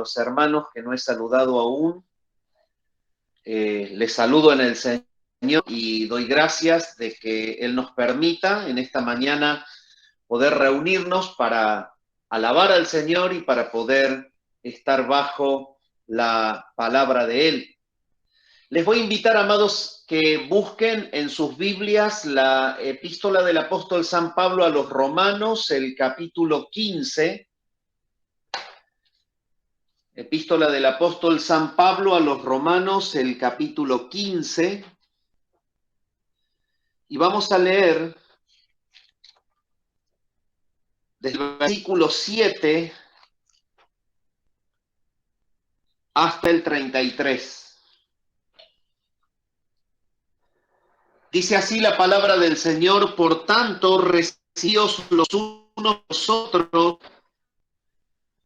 los hermanos que no he saludado aún. Les saludo en el Señor y doy gracias de que Él nos permita en esta mañana poder reunirnos para alabar al Señor y para poder estar bajo la palabra de Él. Les voy a invitar, amados, que busquen en sus Biblias la epístola del apóstol San Pablo a los Romanos, el capítulo 15. Epístola del apóstol San Pablo a los Romanos, el capítulo 15. Y vamos a leer desde el versículo 7 hasta el 33. Dice así la palabra del Señor: por tanto, recíos los unos los otros,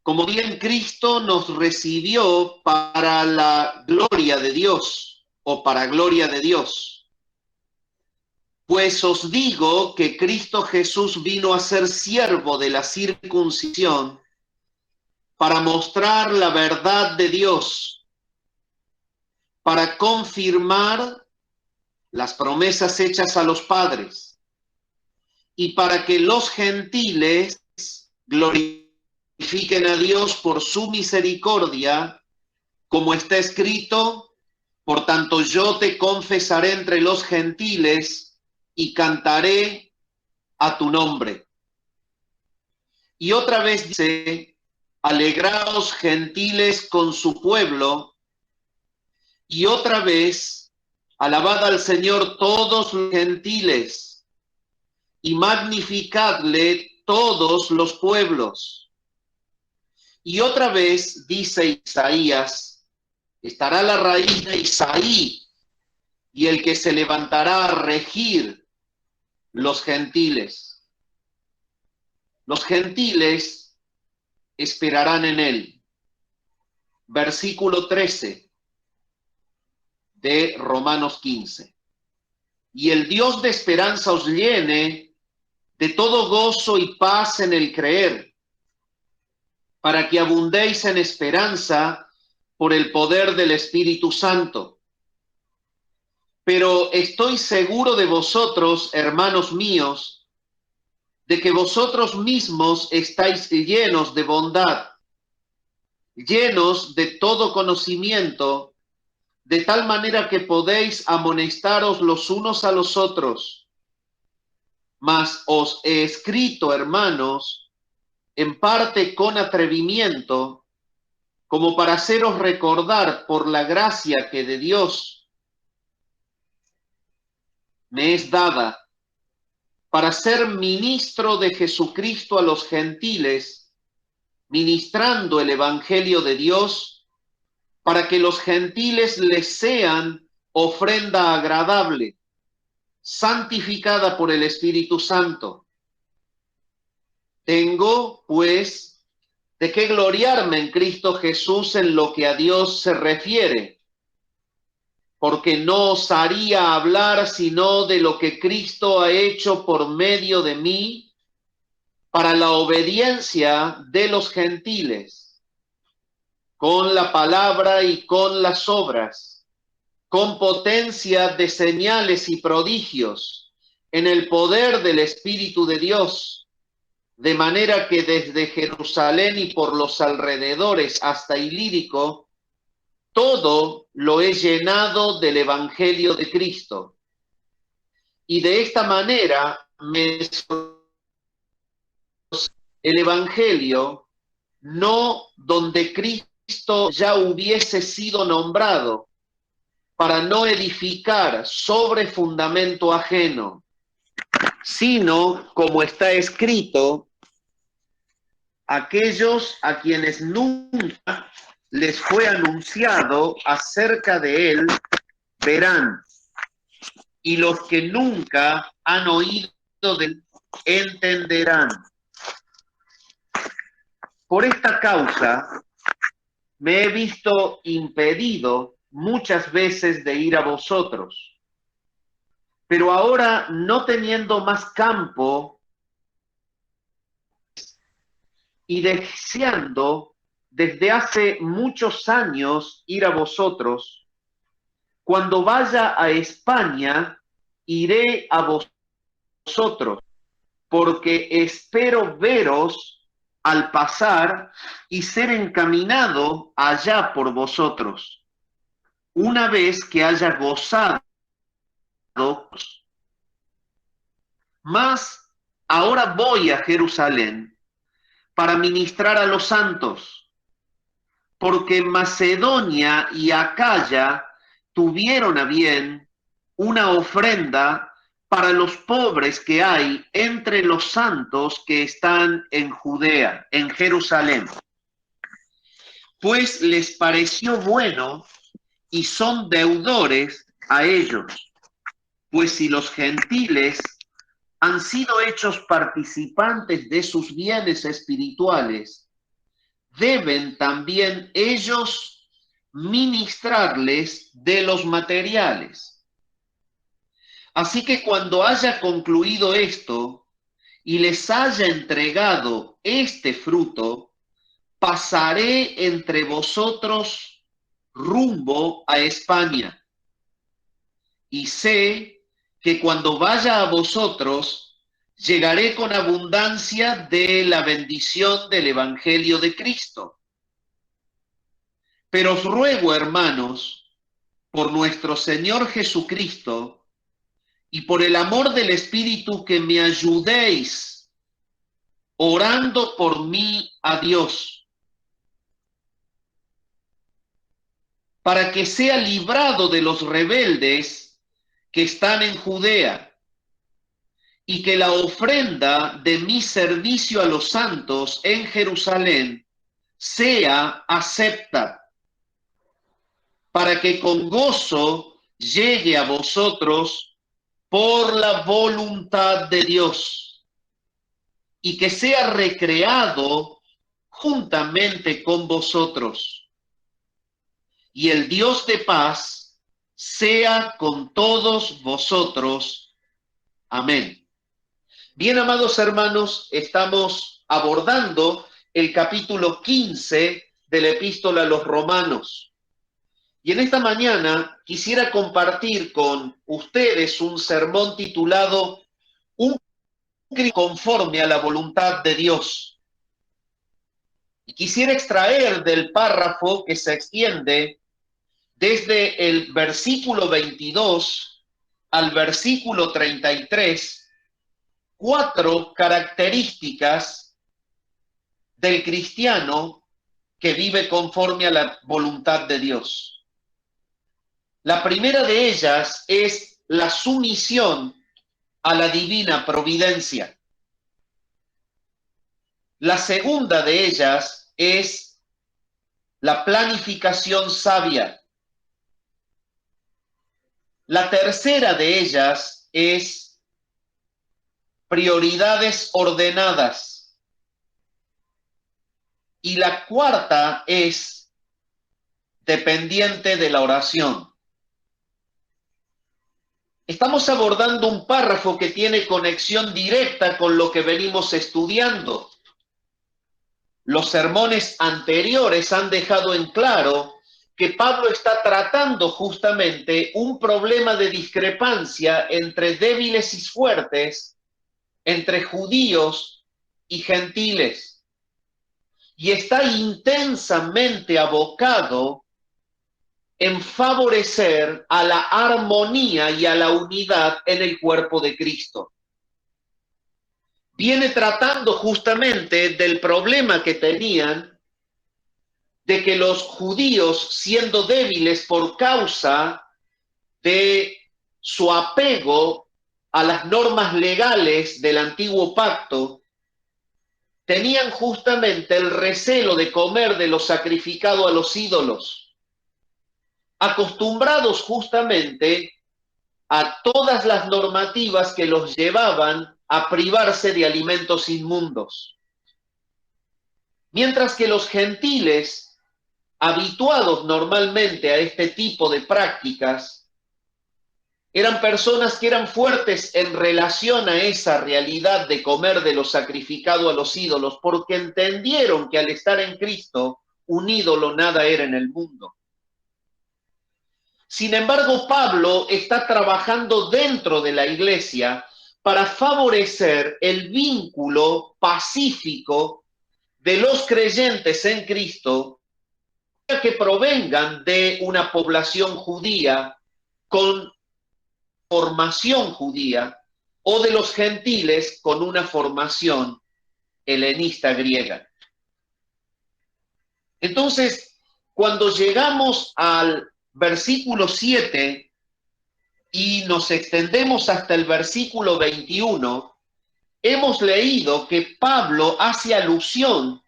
como bien Cristo nos recibió para la gloria de Dios, o para gloria de Dios. Pues os digo que Cristo Jesús vino a ser siervo de la circuncisión para mostrar la verdad de Dios, para confirmar las promesas hechas a los padres, y para que los gentiles glorifiquen a Dios por su misericordia, como está escrito: por tanto yo te confesaré entre los gentiles y cantaré a tu nombre. Y otra vez dice: alegraos gentiles con su pueblo. Y otra vez: alabad al Señor todos los gentiles y magnificadle todos los pueblos. Y otra vez dice Isaías: estará la raíz de Isaí y el que se levantará a regir los gentiles. Los gentiles esperarán en él. Versículo 13 de Romanos 15. Y el Dios de esperanza os llene de todo gozo y paz en el creer, para que abundéis en esperanza por el poder del Espíritu Santo. Pero estoy seguro de vosotros, hermanos míos, de que vosotros mismos estáis llenos de bondad, llenos de todo conocimiento, de tal manera que podéis amonestaros los unos a los otros. Mas os he escrito, hermanos, en parte con atrevimiento, como para haceros recordar por la gracia que de Dios me es dada, para ser ministro de Jesucristo a los gentiles, ministrando el evangelio de Dios, para que los gentiles les sean ofrenda agradable, santificada por el Espíritu Santo. Tengo, pues, de qué gloriarme en Cristo Jesús en lo que a Dios se refiere, porque no osaría hablar sino de lo que Cristo ha hecho por medio de mí para la obediencia de los gentiles, con la palabra y con las obras, con potencia de señales y prodigios, en el poder del Espíritu de Dios, de manera que desde Jerusalén y por los alrededores hasta Ilírico, todo lo he llenado del Evangelio de Cristo. Y de esta manera el Evangelio, no donde Cristo ya hubiese sido nombrado, para no edificar sobre fundamento ajeno, sino, como está escrito: aquellos a quienes nunca les fue anunciado acerca de él verán, y los que nunca han oído de él entenderán. Por esta causa me he visto impedido muchas veces de ir a vosotros, pero ahora, no teniendo más campo y deseando desde hace muchos años ir a vosotros. Cuando vaya a España, iré a vosotros, porque espero veros al pasar y ser encaminado allá por vosotros, una vez que haya gozado. Mas ahora voy a Jerusalén para ministrar a los santos, porque Macedonia y Acaya tuvieron a bien una ofrenda para los pobres que hay entre los santos que están en Judea, en Jerusalén. Pues les pareció bueno y son deudores a ellos, pues si los gentiles han sido hechos participantes de sus bienes espirituales, deben también ellos ministrarles de los materiales. Así que cuando haya concluido esto y les haya entregado este fruto, pasaré entre vosotros rumbo a España. Y sé que cuando vaya a vosotros, llegaré con abundancia de la bendición del Evangelio de Cristo. Pero os ruego, hermanos, por nuestro Señor Jesucristo y por el amor del Espíritu, que me ayudéis orando por mí a Dios, para que sea librado de los rebeldes que están en Judea, y que la ofrenda de mi servicio a los santos en Jerusalén sea acepta, para que con gozo llegue a vosotros por la voluntad de Dios, y que sea recreado juntamente con vosotros. Y el Dios de paz sea con todos vosotros. Amén. Bien, amados hermanos, estamos abordando el capítulo 15 de la epístola a los Romanos. Y en esta mañana quisiera compartir con ustedes un sermón titulado Un Cristo conforme a la voluntad de Dios. Y quisiera extraer del párrafo que se extiende desde el versículo 22 al versículo 33, 4 características del cristiano que vive conforme a la voluntad de Dios. La primera de ellas es la sumisión a la divina providencia. La segunda de ellas es la planificación sabia. La tercera de ellas es prioridades ordenadas. Y la cuarta es dependiente de la oración. Estamos abordando un párrafo que tiene conexión directa con lo que venimos estudiando. Los sermones anteriores han dejado en claro que Pablo está tratando justamente un problema de discrepancia entre débiles y fuertes, entre judíos y gentiles, y está intensamente abocado en favorecer a la armonía y a la unidad en el cuerpo de Cristo. Viene tratando justamente del problema que tenían de que los judíos, siendo débiles por causa de su apego a las normas legales del antiguo pacto, tenían justamente el recelo de comer de lo sacrificado a los ídolos, acostumbrados justamente a todas las normativas que los llevaban a privarse de alimentos inmundos. Mientras que los gentiles, habituados normalmente a este tipo de prácticas, eran personas que eran fuertes en relación a esa realidad de comer de lo sacrificado a los ídolos, porque entendieron que al estar en Cristo un ídolo nada era en el mundo. Sin embargo, Pablo está trabajando dentro de la iglesia para favorecer el vínculo pacífico de los creyentes en Cristo que provengan de una población judía con formación judía o de los gentiles con una formación helenista griega. Entonces, cuando llegamos al versículo 7 y nos extendemos hasta el versículo 21, hemos leído que Pablo hace alusión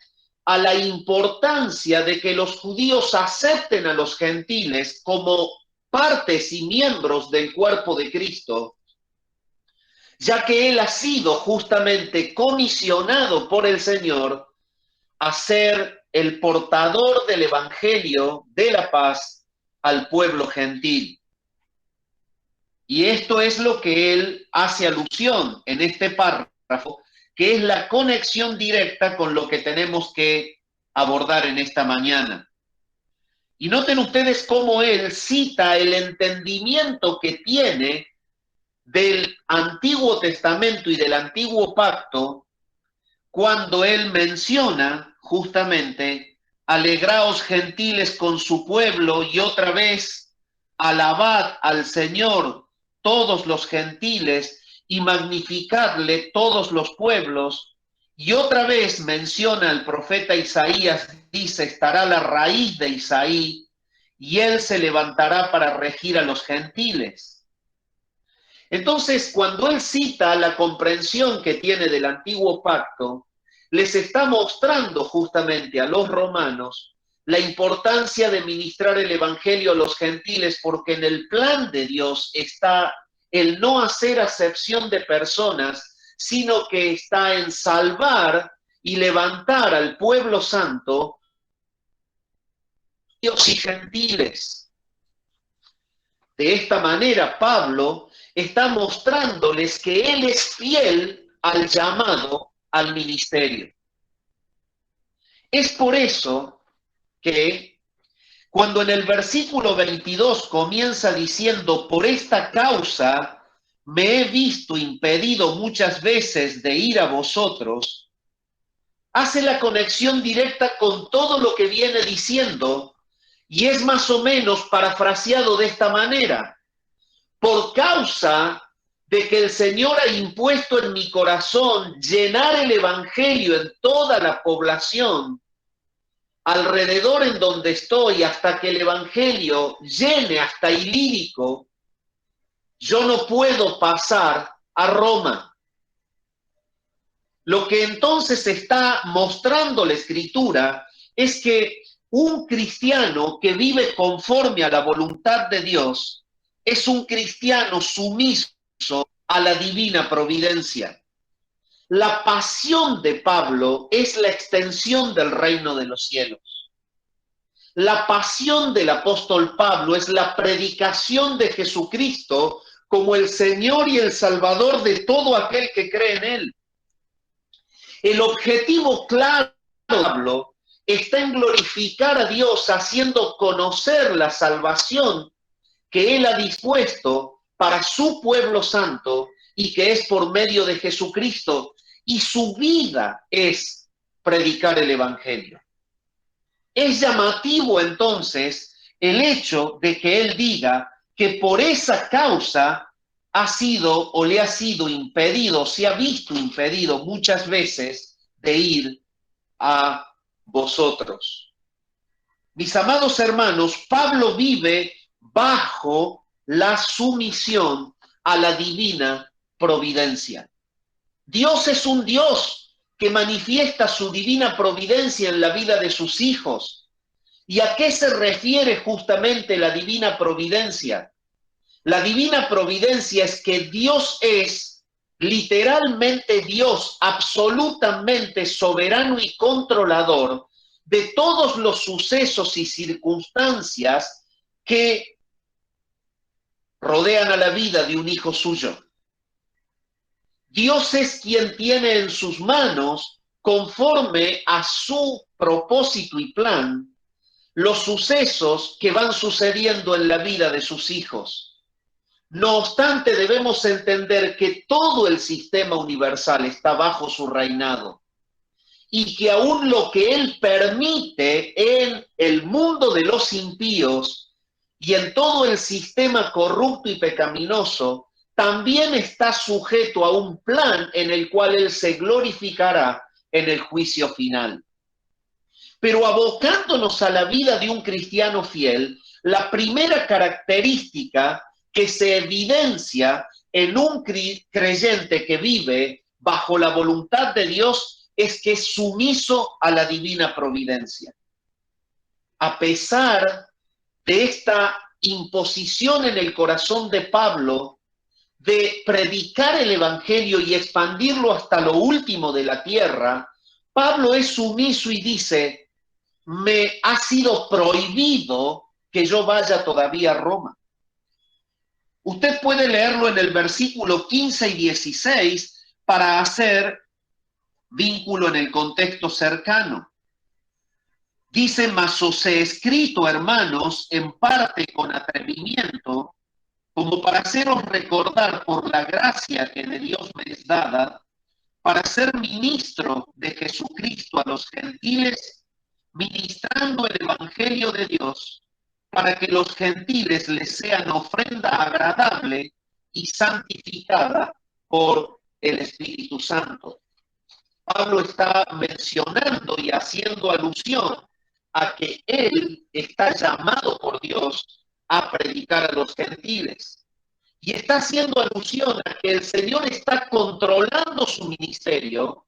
a la importancia de que los judíos acepten a los gentiles como partes y miembros del cuerpo de Cristo, ya que él ha sido justamente comisionado por el Señor a ser el portador del evangelio de la paz al pueblo gentil. Y esto es lo que él hace alusión en este párrafo, que es la conexión directa con lo que tenemos que abordar en esta mañana. Y noten ustedes cómo él cita el entendimiento que tiene del Antiguo Testamento y del Antiguo Pacto cuando él menciona justamente: alegraos gentiles con su pueblo, y otra vez alabad al Señor todos los gentiles y magnificadle todos los pueblos. Y otra vez menciona al profeta Isaías, dice: estará la raíz de Isaí y él se levantará para regir a los gentiles. Entonces, cuando él cita la comprensión que tiene del antiguo pacto, les está mostrando justamente a los romanos la importancia de ministrar el evangelio a los gentiles, porque en el plan de Dios está el no hacer acepción de personas, sino que está en salvar y levantar al pueblo santo, judíos y gentiles. De esta manera, Pablo está mostrándoles que él es fiel al llamado al ministerio. Es por eso que cuando en el versículo 22 comienza diciendo: por esta causa me he visto impedido muchas veces de ir a vosotros, hace la conexión directa con todo lo que viene diciendo, y es más o menos parafraseado de esta manera: por causa de que el Señor ha impuesto en mi corazón llenar el evangelio en toda la población, alrededor en donde estoy, hasta que el evangelio llene hasta Ilírico, yo no puedo pasar a Roma. Lo que entonces está mostrando la Escritura es que un cristiano que vive conforme a la voluntad de Dios es un cristiano sumiso a la divina providencia. La pasión de Pablo es la extensión del reino de los cielos. La pasión del apóstol Pablo es la predicación de Jesucristo como el Señor y el Salvador de todo aquel que cree en Él. El objetivo claro de Pablo está en glorificar a Dios, haciendo conocer la salvación que Él ha dispuesto para su pueblo santo y que es por medio de Jesucristo. Y su vida es predicar el evangelio. Es llamativo entonces el hecho de que él diga que por esa causa ha sido o le ha sido impedido, se ha visto impedido muchas veces de ir a vosotros. Mis amados hermanos, Pablo vive bajo la sumisión a la divina providencia. Dios es un Dios que manifiesta su divina providencia en la vida de sus hijos. ¿Y a qué se refiere justamente la divina providencia? La divina providencia es que Dios es literalmente Dios, absolutamente soberano y controlador de todos los sucesos y circunstancias que rodean a la vida de un hijo suyo. Dios es quien tiene en sus manos, conforme a su propósito y plan los sucesos que van sucediendo en la vida de sus hijos. No obstante, debemos entender que todo el sistema universal está bajo su reinado y que aún lo que Él permite en el mundo de los impíos y en todo el sistema corrupto y pecaminoso, también está sujeto a un plan en el cual Él se glorificará en el juicio final. Pero abocándonos a la vida de un cristiano fiel, la primera característica que se evidencia en un creyente que vive bajo la voluntad de Dios es que es sumiso a la divina providencia. A pesar de esta imposición en el corazón de Pablo de predicar el evangelio y expandirlo hasta lo último de la tierra, Pablo es sumiso y dice: me ha sido prohibido que yo vaya todavía a Roma. Usted puede leerlo en el versículo 15 y 16 para hacer vínculo en el contexto cercano. Dice: mas os he escrito, hermanos, en parte con atrevimiento, como para haceros recordar por la gracia que de Dios me es dada, para ser ministro de Jesucristo a los gentiles, ministrando el evangelio de Dios, para que los gentiles les sean ofrenda agradable y santificada por el Espíritu Santo. Pablo está mencionando y haciendo alusión a que él está llamado por Dios a predicar a los gentiles. Y está haciendo alusión a que el Señor está controlando su ministerio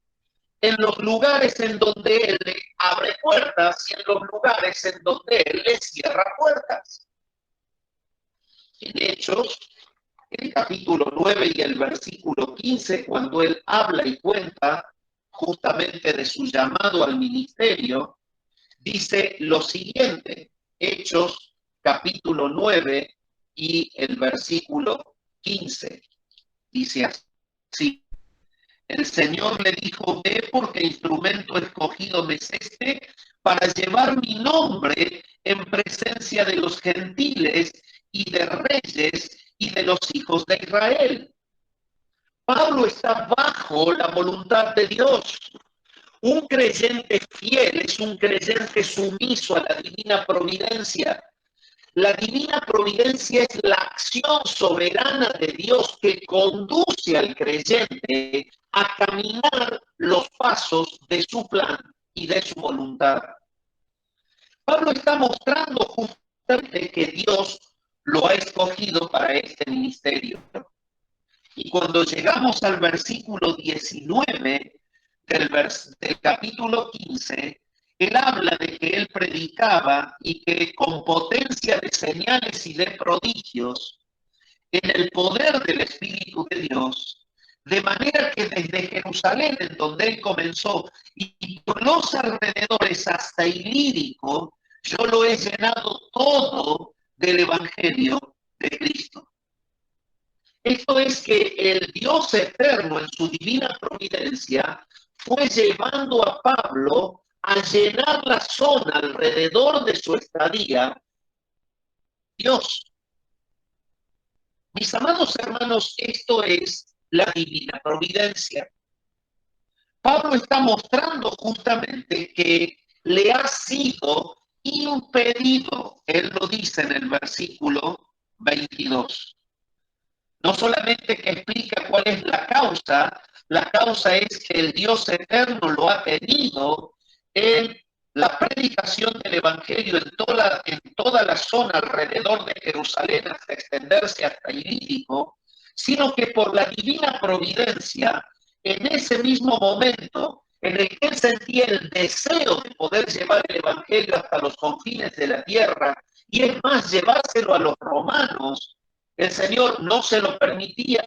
en los lugares en donde Él le abre puertas y en los lugares en donde Él le cierra puertas. En Hechos, el capítulo 9 y el versículo 15, cuando Él habla y cuenta justamente de su llamado al ministerio, dice lo siguiente: Hechos capítulo 9 y el versículo 15. Dice así: el Señor le dijo: ve, porque instrumento escogido me es este para llevar mi nombre en presencia de los gentiles y de reyes y de los hijos de Israel. Pablo está bajo la voluntad de Dios. Un creyente fiel es un creyente sumiso a la divina providencia. La divina providencia es la acción soberana de Dios que conduce al creyente a caminar los pasos de su plan y de su voluntad. Pablo está mostrando justamente que Dios lo ha escogido para este ministerio. Y cuando llegamos al versículo 19 del capítulo 15, él habla de que él predicaba y que con potencia de señales y de prodigios, en el poder del Espíritu de Dios, de manera que desde Jerusalén, en donde él comenzó, y por los alrededores hasta Ilírico, yo lo he llenado todo del Evangelio de Cristo. Esto es que el Dios eterno en su divina providencia fue llevando a Pablo a llenar la zona alrededor de su estadía. Dios. Mis amados hermanos, esto es la divina providencia. Pablo está mostrando justamente que le ha sido impedido, él lo dice en el versículo 22. No solamente que explica cuál es la causa es que el Dios eterno lo ha tenido en la predicación del Evangelio en toda la zona alrededor de Jerusalén hasta extenderse hasta Ilírico, sino que por la divina providencia, en ese mismo momento en el que él sentía el deseo de poder llevar el Evangelio hasta los confines de la tierra, y es más, llevárselo a los romanos, el Señor no se lo permitía.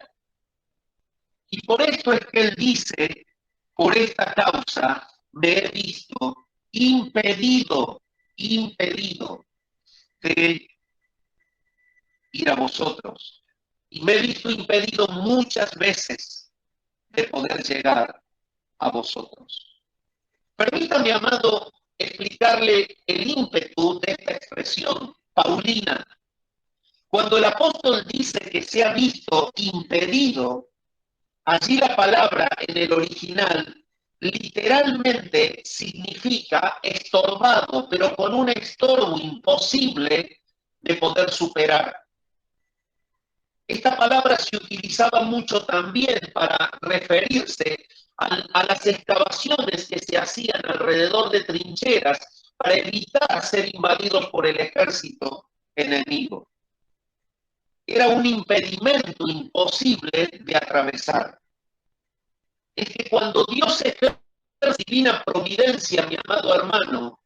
Y por esto es que Él dice: por esta causa me he visto impedido de ir a vosotros. Y me he visto impedido muchas veces de poder llegar a vosotros. Permítame, amado, explicarle el ímpetu de esta expresión paulina. Cuando el apóstol dice que se ha visto impedido, allí la palabra en el original literalmente significa estorbado, pero con un estorbo imposible de poder superar. Esta palabra se utilizaba mucho también para referirse a las excavaciones que se hacían alrededor de trincheras para evitar ser invadidos por el ejército enemigo. Era un impedimento imposible de atravesar. Es que cuando Dios ejerce divina providencia, mi amado hermano,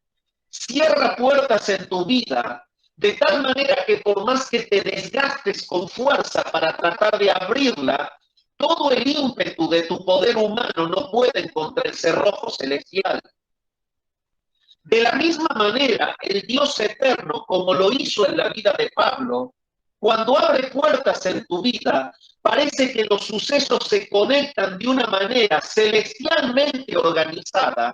cierra puertas en tu vida de tal manera que por más que te desgastes con fuerza para tratar de abrirla, todo el ímpetu de tu poder humano no puede encontrar el cerrojo celestial. De la misma manera, el Dios eterno, como lo hizo en la vida de Pablo, cuando abre puertas en tu vida, parece que los sucesos se conectan de una manera celestialmente organizada,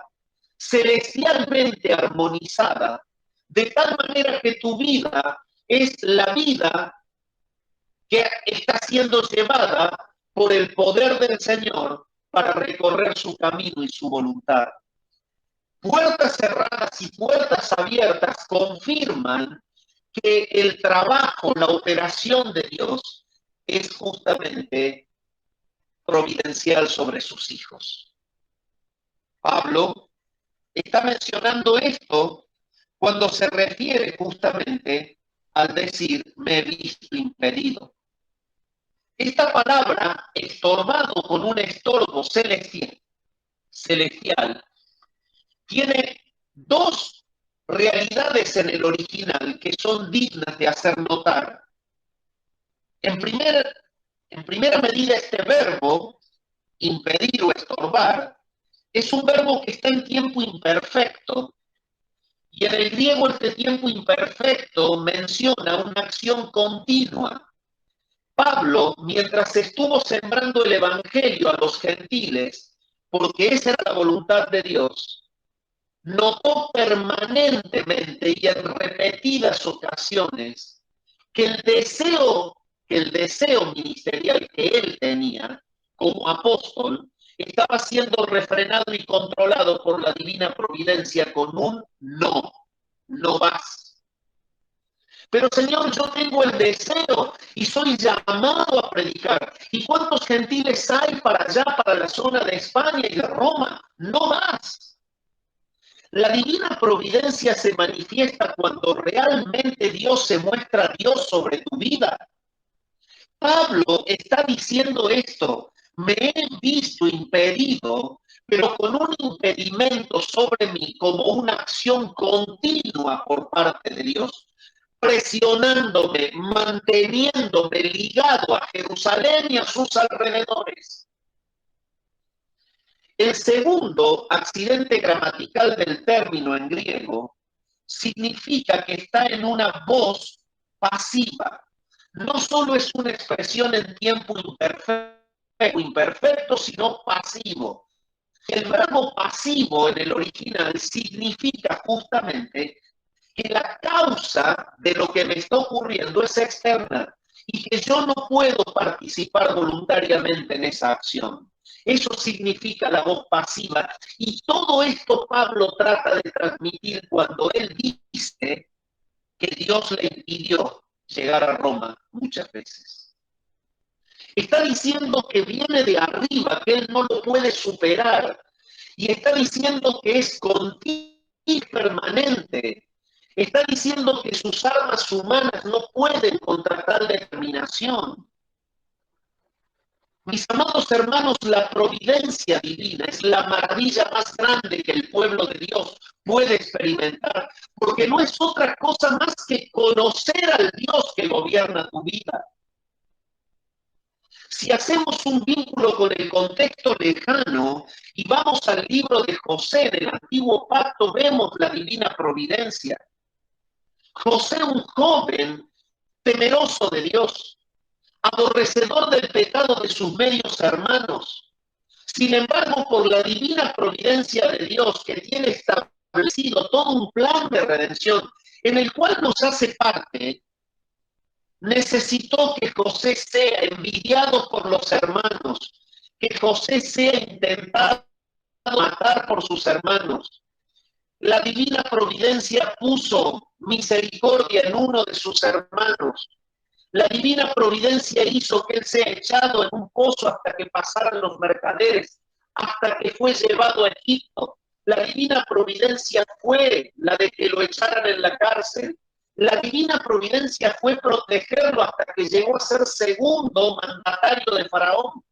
celestialmente armonizada, de tal manera que tu vida es la vida que está siendo llevada por el poder del Señor para recorrer su camino y su voluntad. Puertas cerradas y puertas abiertas confirman que el trabajo, la operación de Dios es justamente providencial sobre sus hijos. Pablo está mencionando esto cuando se refiere justamente al decir me he visto impedido. Esta palabra, estorbado con un estorbo celestial, tiene dos realidades en el original que son dignas de hacer notar. En primera medida, este verbo, impedir o estorbar, es un verbo que está en tiempo imperfecto. Y en el griego este tiempo imperfecto menciona una acción continua. Pablo, mientras estuvo sembrando el evangelio a los gentiles, porque esa era la voluntad de Dios, notó permanentemente y en repetidas ocasiones que el deseo ministerial que él tenía como apóstol estaba siendo refrenado y controlado por la divina providencia con un no, no vas. Pero Señor, yo tengo el deseo y soy llamado a predicar. ¿Y cuántos gentiles hay para allá, para la zona de España y de Roma? No más. La divina providencia se manifiesta cuando realmente Dios se muestra Dios sobre tu vida. Pablo está diciendo esto, me he visto impedido, pero con un impedimento sobre mí como una acción continua por parte de Dios, presionándome, manteniéndome ligado a Jerusalén y a sus alrededores. El segundo accidente gramatical del término en griego significa que está en una voz pasiva. No solo es una expresión en tiempo imperfecto, sino pasivo. El verbo pasivo en el original significa justamente que la causa de lo que me está ocurriendo es externa y que yo no puedo participar voluntariamente en esa acción. Eso significa la voz pasiva. Y todo esto Pablo trata de transmitir cuando él dice que Dios le impidió llegar a Roma muchas veces. Está diciendo que viene de arriba, que él no lo puede superar. Y está diciendo que es continuo y permanente. Está diciendo que sus armas humanas no pueden contra tal determinación. Mis amados hermanos, la providencia divina es la maravilla más grande que el pueblo de Dios puede experimentar, porque no es otra cosa más que conocer al Dios que gobierna tu vida. Si hacemos un vínculo con el contexto lejano y vamos al libro de José del Antiguo Pacto, vemos la divina providencia. José, un joven temeroso de Dios, aborrecedor del pecado de sus medios hermanos. Sin embargo, por la divina providencia de Dios que tiene establecido establecido todo un plan de redención en el cual nos hace parte, necesitó que José sea envidiado por los hermanos, que José sea intentado matar por sus hermanos. La divina providencia puso misericordia en uno de sus hermanos. La divina providencia hizo que él sea echado en un pozo hasta que pasaran los mercaderes, hasta que fue llevado a Egipto. La divina providencia fue la de que lo echaran en la cárcel. La divina providencia fue protegerlo hasta que llegó a ser segundo mandatario de Faraón.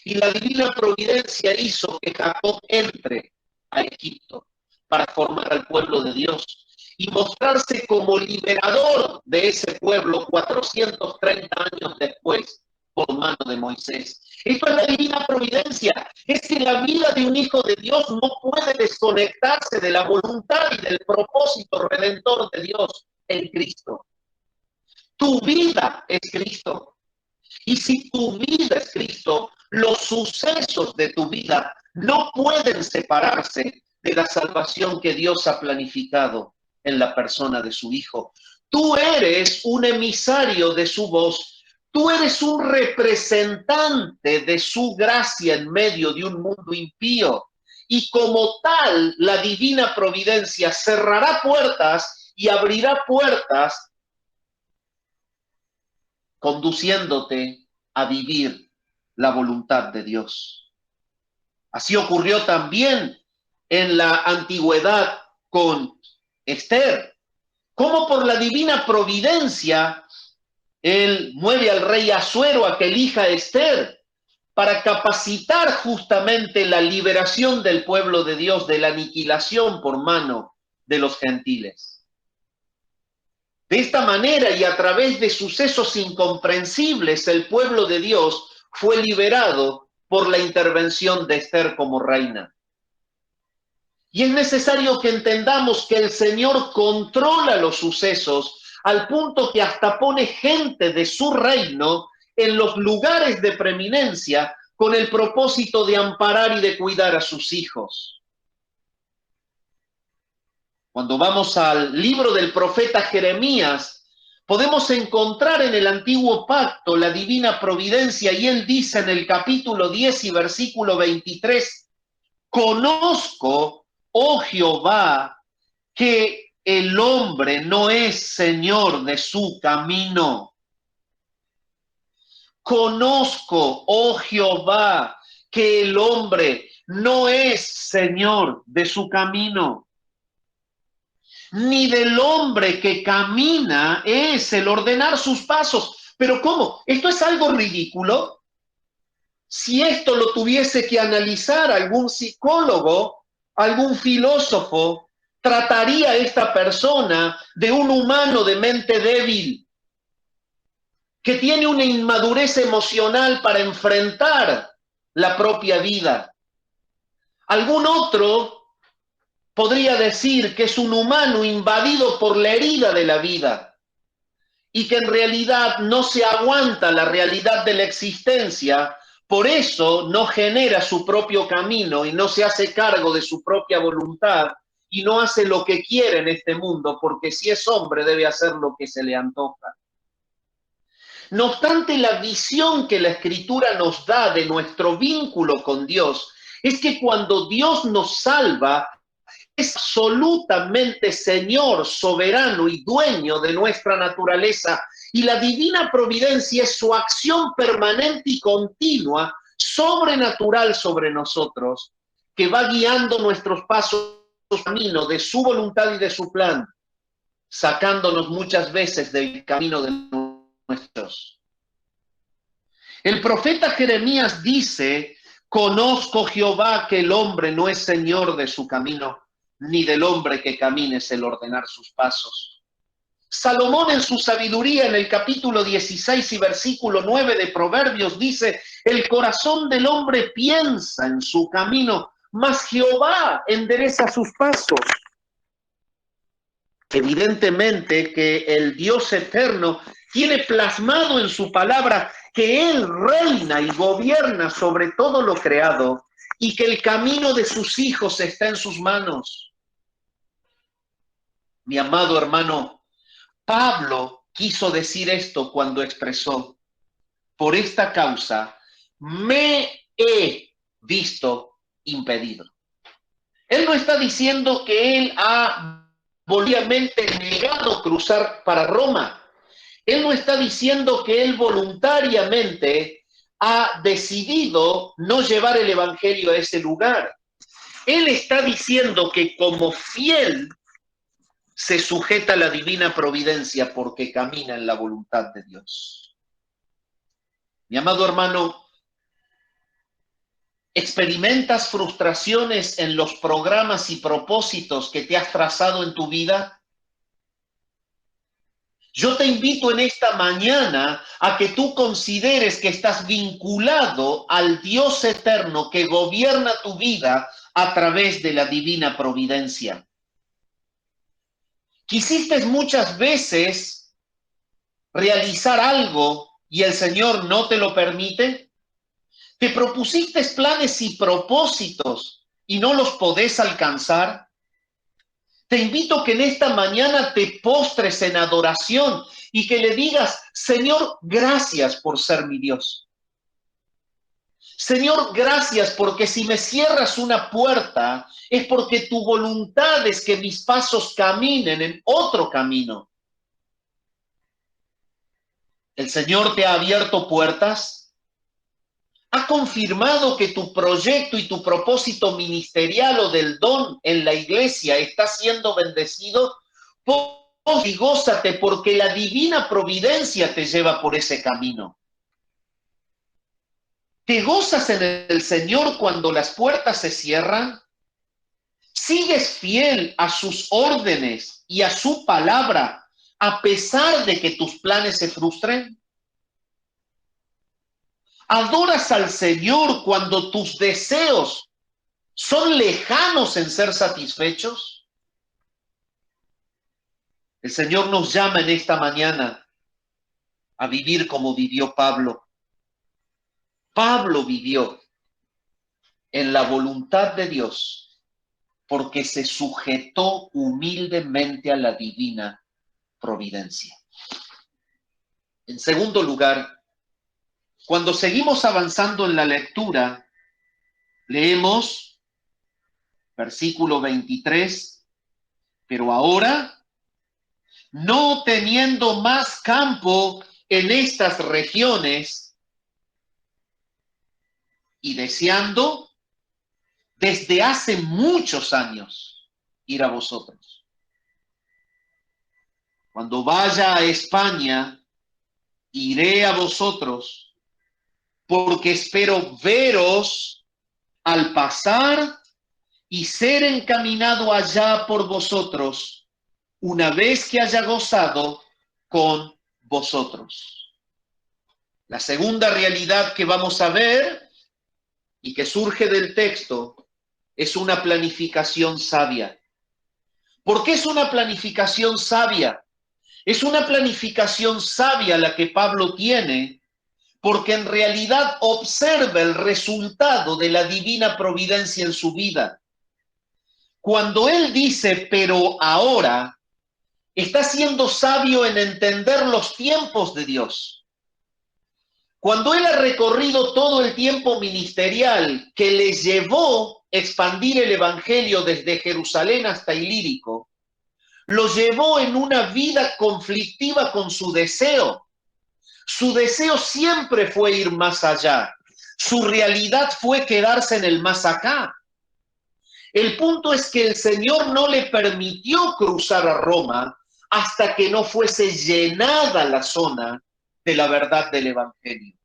Y la divina providencia hizo que Jacob entre a Egipto para formar al pueblo de Dios y mostrarse como liberador de ese pueblo 430 años después por mano de Moisés. Esto es la divina providencia. Es que la vida de un hijo de Dios no puede desconectarse de la voluntad y del propósito redentor de Dios en Cristo. Tu vida es Cristo. Y si tu vida es Cristo, los sucesos de tu vida no pueden separarse de la salvación que Dios ha planificado en la persona de su Hijo. Tú eres un emisario de su voz. Tú eres un representante de su gracia en medio de un mundo impío. Y como tal, la divina providencia cerrará puertas y abrirá puertas conduciéndote a vivir la voluntad de Dios. Así ocurrió también en la antigüedad con Esther. Como por la divina providencia, él mueve al rey Asuero a que elija a Esther para capacitar justamente la liberación del pueblo de Dios de la aniquilación por mano de los gentiles. De esta manera y a través de sucesos incomprensibles, el pueblo de Dios fue liberado por la intervención de Esther como reina. Y es necesario que entendamos que el Señor controla los sucesos al punto que hasta pone gente de su reino en los lugares de preeminencia con el propósito de amparar y de cuidar a sus hijos. Cuando vamos al libro del profeta Jeremías, podemos encontrar en el antiguo pacto la divina providencia y él dice en el capítulo 10 y versículo 23, conozco, oh Jehová, que el hombre no es señor de su camino. Conozco, oh Jehová, que el hombre no es señor de su camino. Ni del hombre que camina es el ordenar sus pasos. ¿Pero cómo? ¿Esto es algo ridículo? Si esto lo tuviese que analizar algún psicólogo, algún filósofo, trataría a esta persona de un humano de mente débil, que tiene una inmadurez emocional para enfrentar la propia vida. Algún otro podría decir que es un humano invadido por la herida de la vida y que en realidad no se aguanta la realidad de la existencia, por eso no genera su propio camino y no se hace cargo de su propia voluntad y no hace lo que quiere en este mundo, porque si es hombre debe hacer lo que se le antoja. No obstante, la visión que la Escritura nos da de nuestro vínculo con Dios es que cuando Dios nos salva, es absolutamente Señor, soberano y dueño de nuestra naturaleza, y la divina providencia es su acción permanente y continua, sobrenatural sobre nosotros, que va guiando nuestros pasos, camino de su voluntad y de su plan, sacándonos muchas veces del camino de nuestros. El profeta Jeremías dice, conozco Jehová que el hombre no es señor de su camino, ni del hombre que camine es el ordenar sus pasos. Salomón en su sabiduría en el capítulo 16 y versículo 9 de Proverbios dice, el corazón del hombre piensa en su camino, mas Jehová endereza sus pasos. Evidentemente que el Dios eterno tiene plasmado en su palabra que Él reina y gobierna sobre todo lo creado y que el camino de sus hijos está en sus manos. Mi amado hermano, Pablo quiso decir esto cuando expresó: por esta causa me he visto impedido. Él no está diciendo que él ha voluntariamente negado cruzar para Roma. Él no está diciendo que él voluntariamente ha decidido no llevar el evangelio a ese lugar. Él está diciendo que como fiel se sujeta a la divina providencia porque camina en la voluntad de Dios. Mi amado hermano, ¿experimentas frustraciones en los programas y propósitos que te has trazado en tu vida? Yo te invito en esta mañana a que tú consideres que estás vinculado al Dios eterno que gobierna tu vida a través de la divina providencia. Quisiste muchas veces realizar algo y el Señor no te lo permite. Te propusiste planes y propósitos y no los podés alcanzar. Te invito que en esta mañana te postres en adoración y que le digas: Señor, gracias por ser mi Dios. Señor, gracias porque si me cierras una puerta es porque tu voluntad es que mis pasos caminen en otro camino. El Señor te ha abierto puertas, ha confirmado que tu proyecto y tu propósito ministerial o del don en la iglesia está siendo bendecido. Y gózate porque la divina providencia te lleva por ese camino. ¿Te gozas en el Señor cuando las puertas se cierran? ¿Sigues fiel a sus órdenes y a su palabra a pesar de que tus planes se frustren? ¿Adoras al Señor cuando tus deseos son lejanos en ser satisfechos? El Señor nos llama en esta mañana a vivir como vivió Pablo. Pablo vivió en la voluntad de Dios porque se sujetó humildemente a la divina providencia. En segundo lugar, cuando seguimos avanzando en la lectura, leemos versículo 23, pero ahora, no teniendo más campo en estas regiones y deseando desde hace muchos años ir a vosotros. Cuando vaya a España, iré a vosotros, porque espero veros al pasar y ser encaminado allá por vosotros, una vez que haya gozado con vosotros. La segunda realidad que vamos a ver y que surge del texto es una planificación sabia. ¿Por qué es una planificación sabia? Es una planificación sabia la que Pablo tiene, porque en realidad observa el resultado de la divina providencia en su vida. Cuando él dice, pero ahora, está siendo sabio en entender los tiempos de Dios. Cuando él ha recorrido todo el tiempo ministerial que le llevó a expandir el evangelio desde Jerusalén hasta Ilírico, lo llevó en una vida conflictiva con su deseo. Su deseo siempre fue ir más allá. Su realidad fue quedarse en el más acá. El punto es que el Señor no le permitió cruzar a Roma hasta que no fuese llenada la zona de la verdad del evangelio.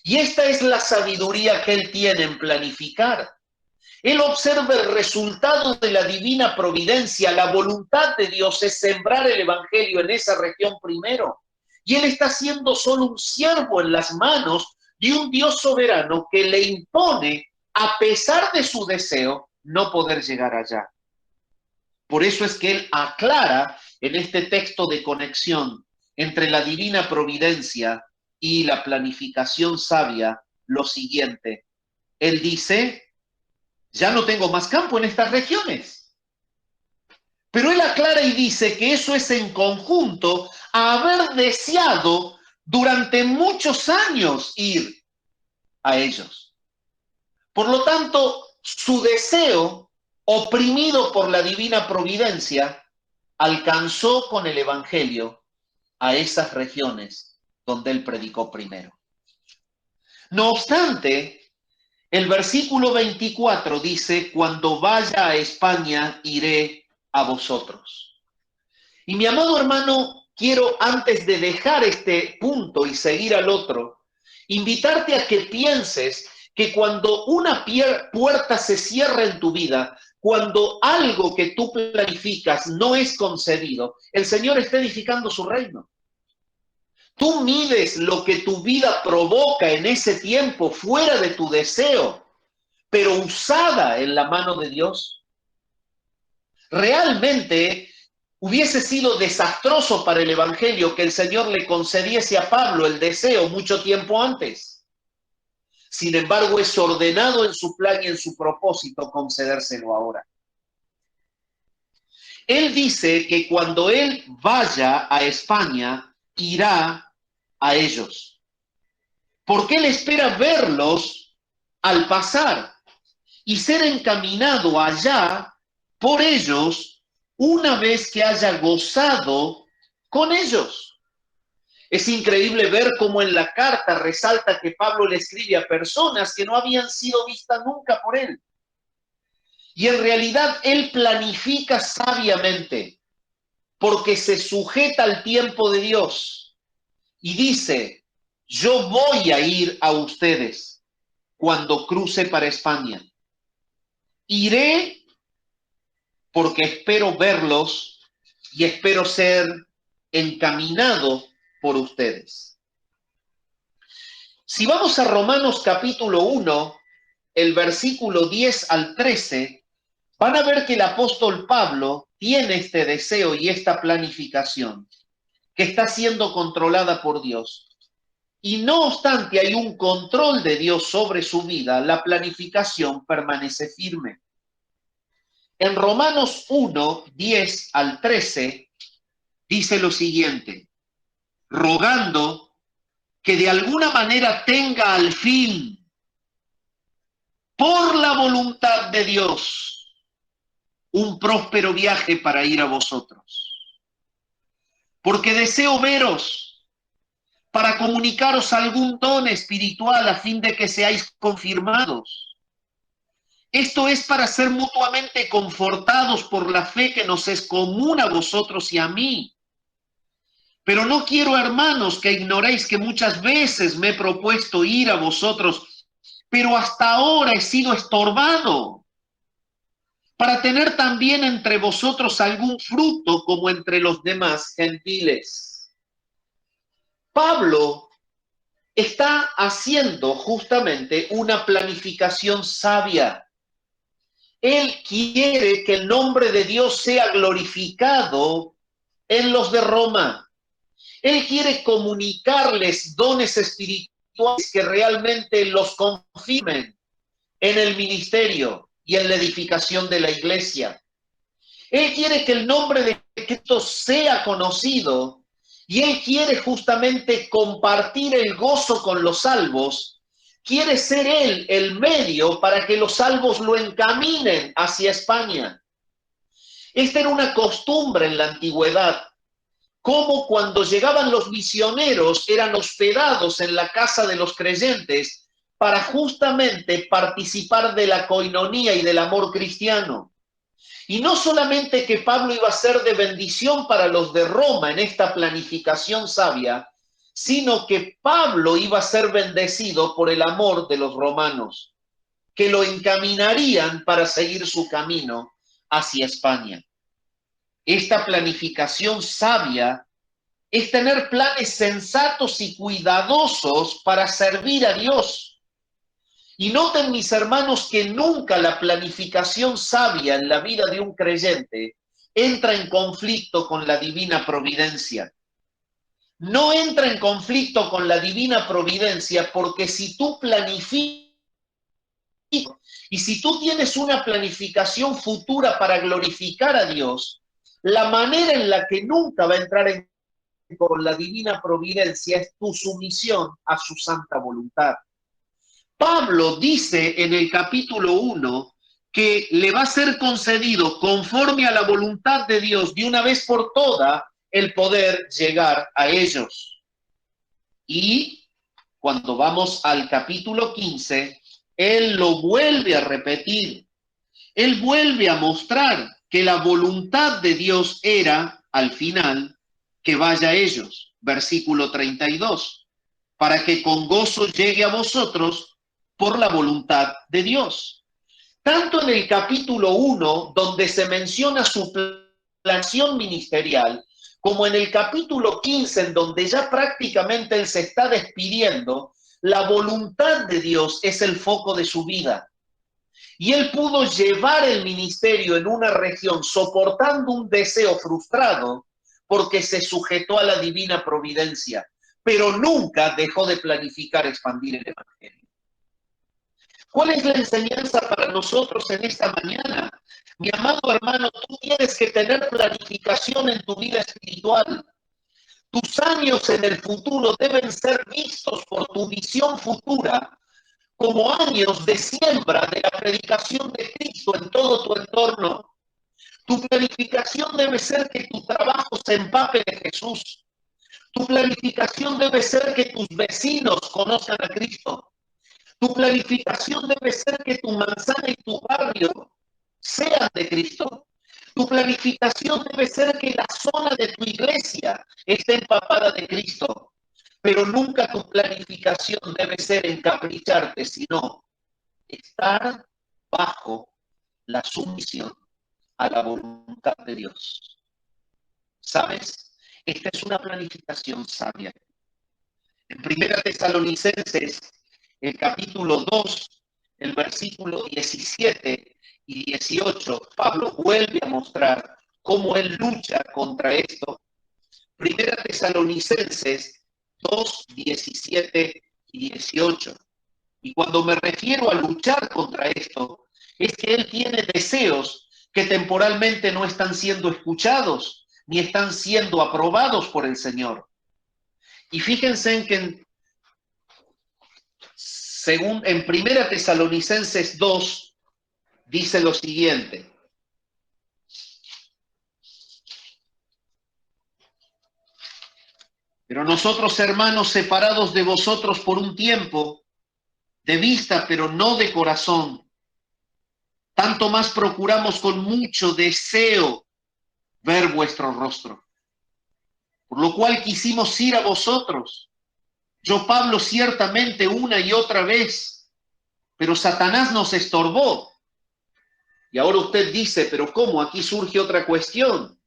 Y esta es la sabiduría que él tiene en planificar. Él observa el resultado de la divina providencia. La voluntad de Dios es sembrar el evangelio en esa región primero. Y él está siendo solo un siervo en las manos de un Dios soberano que le impone, a pesar de su deseo, no poder llegar allá. Por eso es que él aclara en este texto de conexión entre la divina providencia y la planificación sabia lo siguiente. Él dice: ya no tengo más campo en estas regiones. Pero él aclara y dice que eso es en conjunto a haber deseado durante muchos años ir a ellos. Por lo tanto, su deseo, oprimido por la divina providencia, alcanzó con el Evangelio a esas regiones donde él predicó primero. No obstante, el versículo 24 dice, cuando vaya a España, iré a vosotros. Y mi amado hermano, quiero antes de dejar este punto y seguir al otro, invitarte a que pienses que cuando una puerta se cierra en tu vida, cuando algo que tú planificas no es concedido, el Señor está edificando su reino. Tú mides lo que tu vida provoca en ese tiempo fuera de tu deseo, pero usada en la mano de Dios. Realmente hubiese sido desastroso para el Evangelio que el Señor le concediese a Pablo el deseo mucho tiempo antes. Sin embargo, es ordenado en su plan y en su propósito concedérselo ahora. Él dice que cuando él vaya a España, irá a ellos. Porque él espera verlos al pasar y ser encaminado allá por ellos una vez que haya gozado con ellos. Es increíble ver cómo en la carta resalta que Pablo le escribe a personas que no habían sido vistas nunca por él. Y en realidad él planifica sabiamente porque se sujeta al tiempo de Dios y dice, yo voy a ir a ustedes cuando cruce para España. Iré porque espero verlos y espero ser encaminado por ustedes. Si vamos a Romanos capítulo 1, el versículo 10 al 13, van a ver que el apóstol Pablo tiene este deseo y esta planificación que está siendo controlada por Dios. Y no obstante hay un control de Dios sobre su vida, la planificación permanece firme. En Romanos 1, 10 al 13, dice lo siguiente, rogando que de alguna manera tenga al fin, por la voluntad de Dios, un próspero viaje para ir a vosotros. Porque deseo veros para comunicaros algún don espiritual a fin de que seáis confirmados. Esto es para ser mutuamente confortados por la fe que nos es común a vosotros y a mí. Pero no quiero, hermanos, que ignoréis que muchas veces me he propuesto ir a vosotros, pero hasta ahora he sido estorbado, para tener también entre vosotros algún fruto como entre los demás gentiles. Pablo está haciendo justamente una planificación sabia. Él quiere que el nombre de Dios sea glorificado en los de Roma. Él quiere comunicarles dones espirituales que realmente los confirmen en el ministerio y en la edificación de la iglesia. Él quiere que el nombre de Cristo sea conocido y él quiere justamente compartir el gozo con los salvos. Quiere ser él el medio para que los salvos lo encaminen hacia España. Esta era una costumbre en la antigüedad, como cuando llegaban los misioneros eran hospedados en la casa de los creyentes para justamente participar de la coinonía y del amor cristiano. Y no solamente que Pablo iba a ser de bendición para los de Roma en esta planificación sabia, sino que Pablo iba a ser bendecido por el amor de los romanos, que lo encaminarían para seguir su camino hacia España. Esta planificación sabia es tener planes sensatos y cuidadosos para servir a Dios. Y noten, mis hermanos, que nunca la planificación sabia en la vida de un creyente entra en conflicto con la divina providencia. No entra en conflicto con la divina providencia porque si tú planificas y si tú tienes una planificación futura para glorificar a Dios, La manera en la que nunca va a entrar en con la divina providencia es tu sumisión a su santa voluntad. Pablo dice en el capítulo 1 que le va a ser concedido conforme a la voluntad de Dios de una vez por todas el poder llegar a ellos. Y cuando vamos al capítulo 15, él lo vuelve a repetir. Él vuelve a mostrar que la voluntad de Dios era, al final, que vaya a ellos. Versículo 32. Para que con gozo llegue a vosotros por la voluntad de Dios. Tanto en el capítulo 1, donde se menciona su planeación ministerial, como en el capítulo 15, en donde ya prácticamente él se está despidiendo, la voluntad de Dios es el foco de su vida. Y él pudo llevar el ministerio en una región soportando un deseo frustrado porque se sujetó a la divina providencia, pero nunca dejó de planificar expandir el evangelio. ¿Cuál es la enseñanza para nosotros en esta mañana? Mi amado hermano, tú tienes que tener planificación en tu vida espiritual. Tus años en el futuro deben ser vistos por tu visión futura como años de siembra de la predicación de Cristo en todo tu entorno. Tu planificación debe ser que tu trabajo se empape de Jesús. Tu planificación debe ser que tus vecinos conozcan a Cristo. Tu planificación debe ser que tu manzana y tu barrio sean de Cristo. Tu planificación debe ser que la zona de tu iglesia esté empapada de Cristo. Pero nunca tu planificación debe ser encapricharte, sino estar bajo la sumisión a la voluntad de Dios. ¿Sabes? Esta es una planificación sabia. En Primera Tesalonicenses, el capítulo 2, el versículo 17 y 18, Pablo vuelve a mostrar cómo él lucha contra esto. Primera Tesalonicenses 2, 17 y 18. Y cuando me refiero a luchar contra esto, es que él tiene deseos que temporalmente no están siendo escuchados ni están siendo aprobados por el Señor. Y fíjense en que en Primera Tesalonicenses 2 dice lo siguiente. Pero nosotros, hermanos, separados de vosotros por un tiempo, de vista, pero no de corazón, tanto más procuramos con mucho deseo ver vuestro rostro. Por lo cual quisimos ir a vosotros. Yo, Pablo, ciertamente una y otra vez, pero Satanás nos estorbó. Y ahora usted dice, pero ¿cómo? Aquí surge otra cuestión.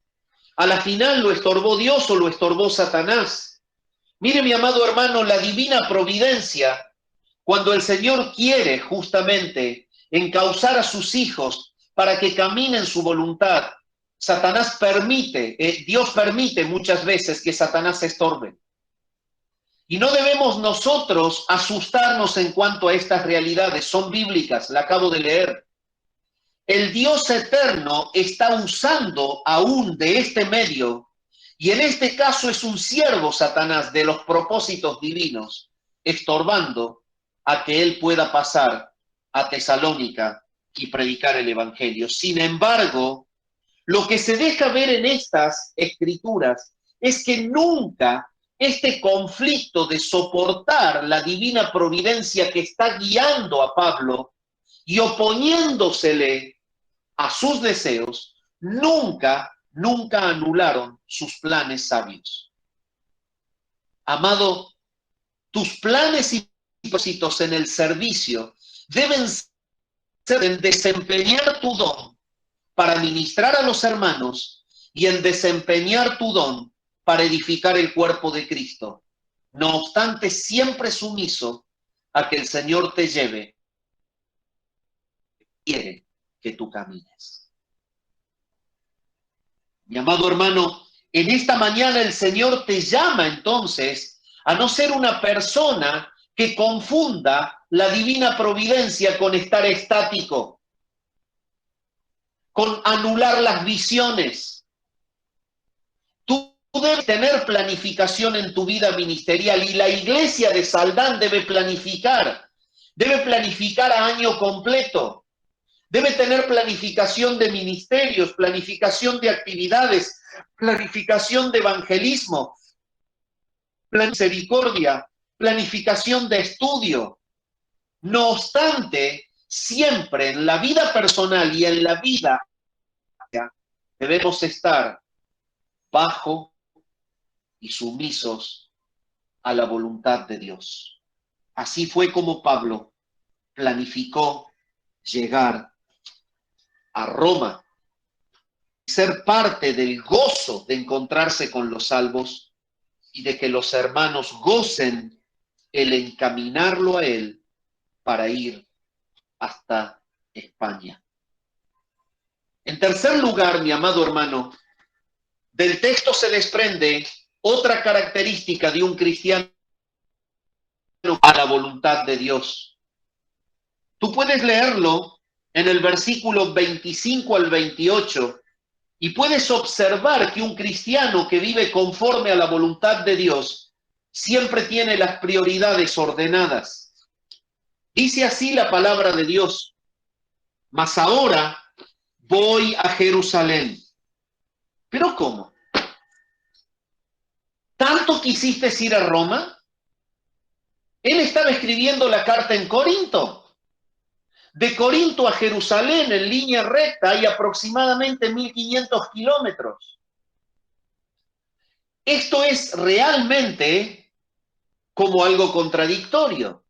A la final, ¿lo estorbó Dios o lo estorbó Satanás? Mire, mi amado hermano, la divina providencia, cuando el Señor quiere justamente encauzar a sus hijos para que caminen su voluntad, Satanás permite, Dios permite muchas veces que Satanás se estorbe. Y no debemos nosotros asustarnos en cuanto a estas realidades, son bíblicas, la acabo de leer. El Dios eterno está usando aún de este medio, y en este caso es un siervo, Satanás, de los propósitos divinos, estorbando a que él pueda pasar a Tesalónica y predicar el evangelio. Sin embargo, lo que se deja ver en estas escrituras es que nunca este conflicto de soportar la divina providencia que está guiando a Pablo y oponiéndosele a sus deseos, nunca anularon sus planes sabios. Amado, tus planes y propósitos en el servicio deben ser en desempeñar tu don para ministrar a los hermanos y en desempeñar tu don para edificar el cuerpo de Cristo. No obstante, siempre sumiso a que el Señor te lleve, quiere que tú camines. Mi amado hermano, en esta mañana el Señor te llama entonces a no ser una persona que confunda la divina providencia con estar estático, con anular las visiones. Tú debes tener planificación en tu vida ministerial y la iglesia de Saldán debe planificar a año completo, debe tener planificación de ministerios, planificación de actividades, planificación de evangelismo, misericordia, planificación de estudio. No obstante, siempre en la vida personal y en la vida debemos estar bajo y sumisos a la voluntad de Dios. Así fue como Pablo planificó llegar a Roma, ser parte del gozo de encontrarse con los salvos y de que los hermanos gocen el encaminarlo a él para ir hasta España. En tercer lugar, mi amado hermano, del texto se desprende otra característica de un cristiano a la voluntad de Dios. Tú puedes leerlo en el versículo 25 al 28 y puedes observar que un cristiano que vive conforme a la voluntad de Dios siempre tiene las prioridades ordenadas. Dice así la palabra de Dios: mas ahora voy a Jerusalén. ¿Pero cómo? ¿Tanto quisiste ir a Roma? Él estaba escribiendo la carta en Corinto. De Corinto a Jerusalén, en línea recta, hay aproximadamente 1500 kilómetros. Esto es realmente como algo contradictorio.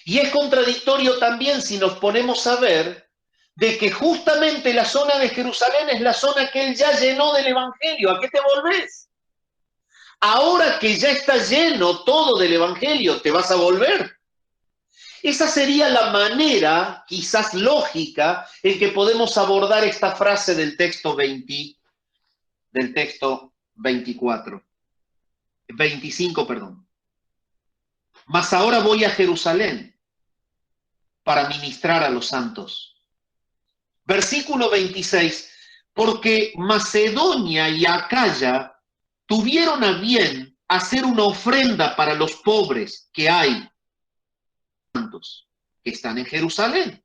Y es contradictorio también si nos ponemos a ver de que justamente la zona de Jerusalén es la zona que él ya llenó del Evangelio. ¿A qué te volvés? Ahora que ya está lleno todo del Evangelio, ¿te vas a volver? Esa sería la manera, quizás lógica, en que podemos abordar esta frase del texto 25, perdón. Mas ahora voy a Jerusalén para ministrar a los santos. Versículo 26, porque Macedonia y Acaya tuvieron a bien hacer una ofrenda para los pobres que hay santos que están en Jerusalén.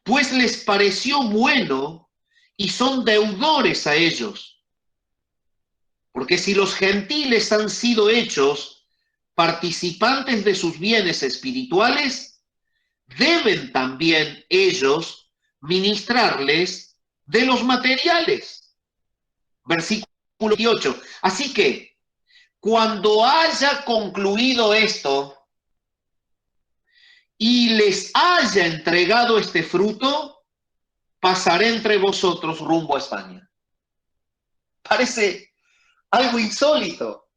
Pues les pareció bueno y son deudores a ellos. Porque si los gentiles han sido hechos participantes de sus bienes espirituales, deben también ellos ministrarles de los materiales. Versículo 28. Así que, cuando haya concluido esto y les haya entregado este fruto, pasaré entre vosotros rumbo a España. Parece algo insólito.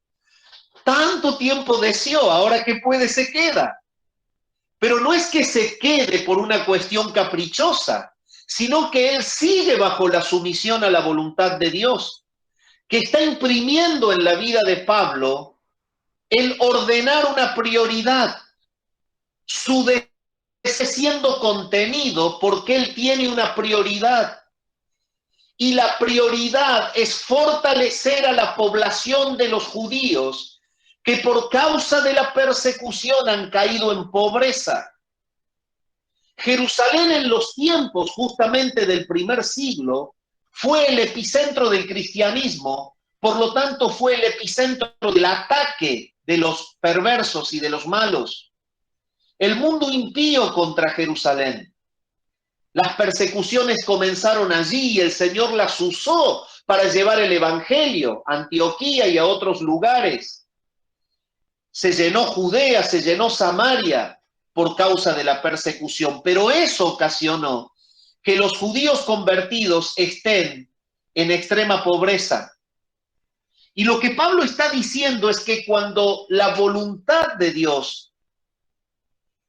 Tanto tiempo deseó, ahora que puede se queda. Pero no es que se quede por una cuestión caprichosa, sino que él sigue bajo la sumisión a la voluntad de Dios, que está imprimiendo en la vida de Pablo el ordenar una prioridad, su deseo siendo contenido porque él tiene una prioridad. Y la prioridad es fortalecer a la población de los judíos que por causa de la persecución han caído en pobreza. Jerusalén en los tiempos justamente del primer siglo fue el epicentro del cristianismo, por lo tanto fue el epicentro del ataque de los perversos y de los malos. El mundo impío contra Jerusalén. Las persecuciones comenzaron allí y el Señor las usó para llevar el Evangelio a Antioquía y a otros lugares. Se llenó Judea, se llenó Samaria por causa de la persecución, pero eso ocasionó que los judíos convertidos estén en extrema pobreza. Y lo que Pablo está diciendo es que cuando la voluntad de Dios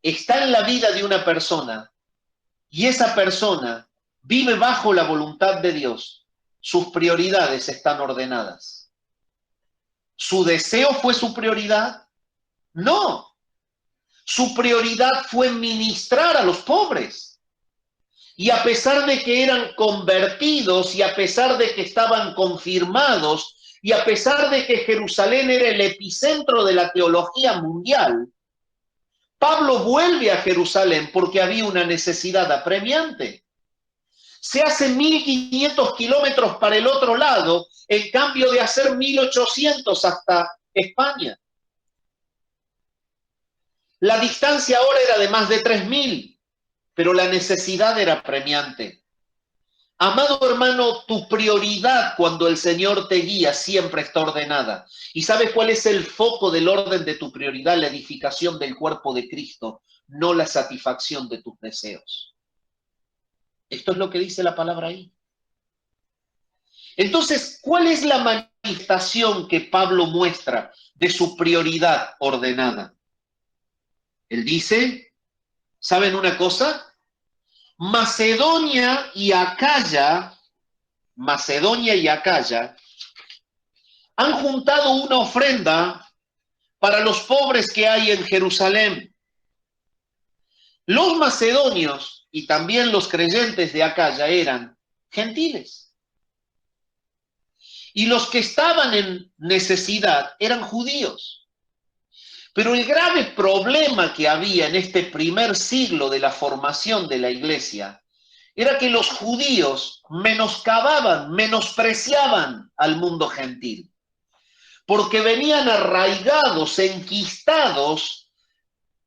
está en la vida de una persona, y esa persona vive bajo la voluntad de Dios, sus prioridades están ordenadas. ¿Su deseo fue su prioridad? No. Su prioridad fue ministrar a los pobres. Y a pesar de que eran convertidos y a pesar de que estaban confirmados Y a pesar de que Jerusalén era el epicentro de la teología mundial, Pablo vuelve a Jerusalén porque había una necesidad apremiante. Se hace 1500 kilómetros para el otro lado, en cambio de hacer 1800 hasta España. La distancia ahora era de más de 3000, pero la necesidad era apremiante. Amado hermano, tu prioridad cuando el Señor te guía siempre está ordenada. ¿Y sabes cuál es el foco del orden de tu prioridad? La edificación del cuerpo de Cristo, no la satisfacción de tus deseos. Esto es lo que dice la palabra ahí. Entonces, ¿cuál es la manifestación que Pablo muestra de su prioridad ordenada? Él dice, ¿saben una cosa? Macedonia y Acaya han juntado una ofrenda para los pobres que hay en Jerusalén. Los macedonios y también los creyentes de Acaya eran gentiles. Y los que estaban en necesidad eran judíos. Pero el grave problema que había en este primer siglo de la formación de la iglesia era que los judíos menoscababan, menospreciaban al mundo gentil, porque venían arraigados, enquistados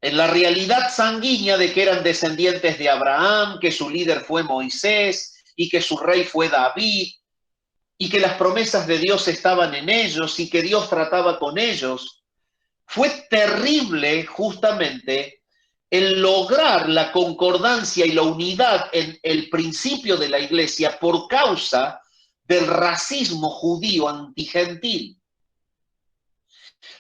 en la realidad sanguínea de que eran descendientes de Abraham, que su líder fue Moisés y que su rey fue David, y que las promesas de Dios estaban en ellos y que Dios trataba con ellos. Fue terrible justamente el lograr la concordancia y la unidad en el principio de la iglesia por causa del racismo judío antigentil.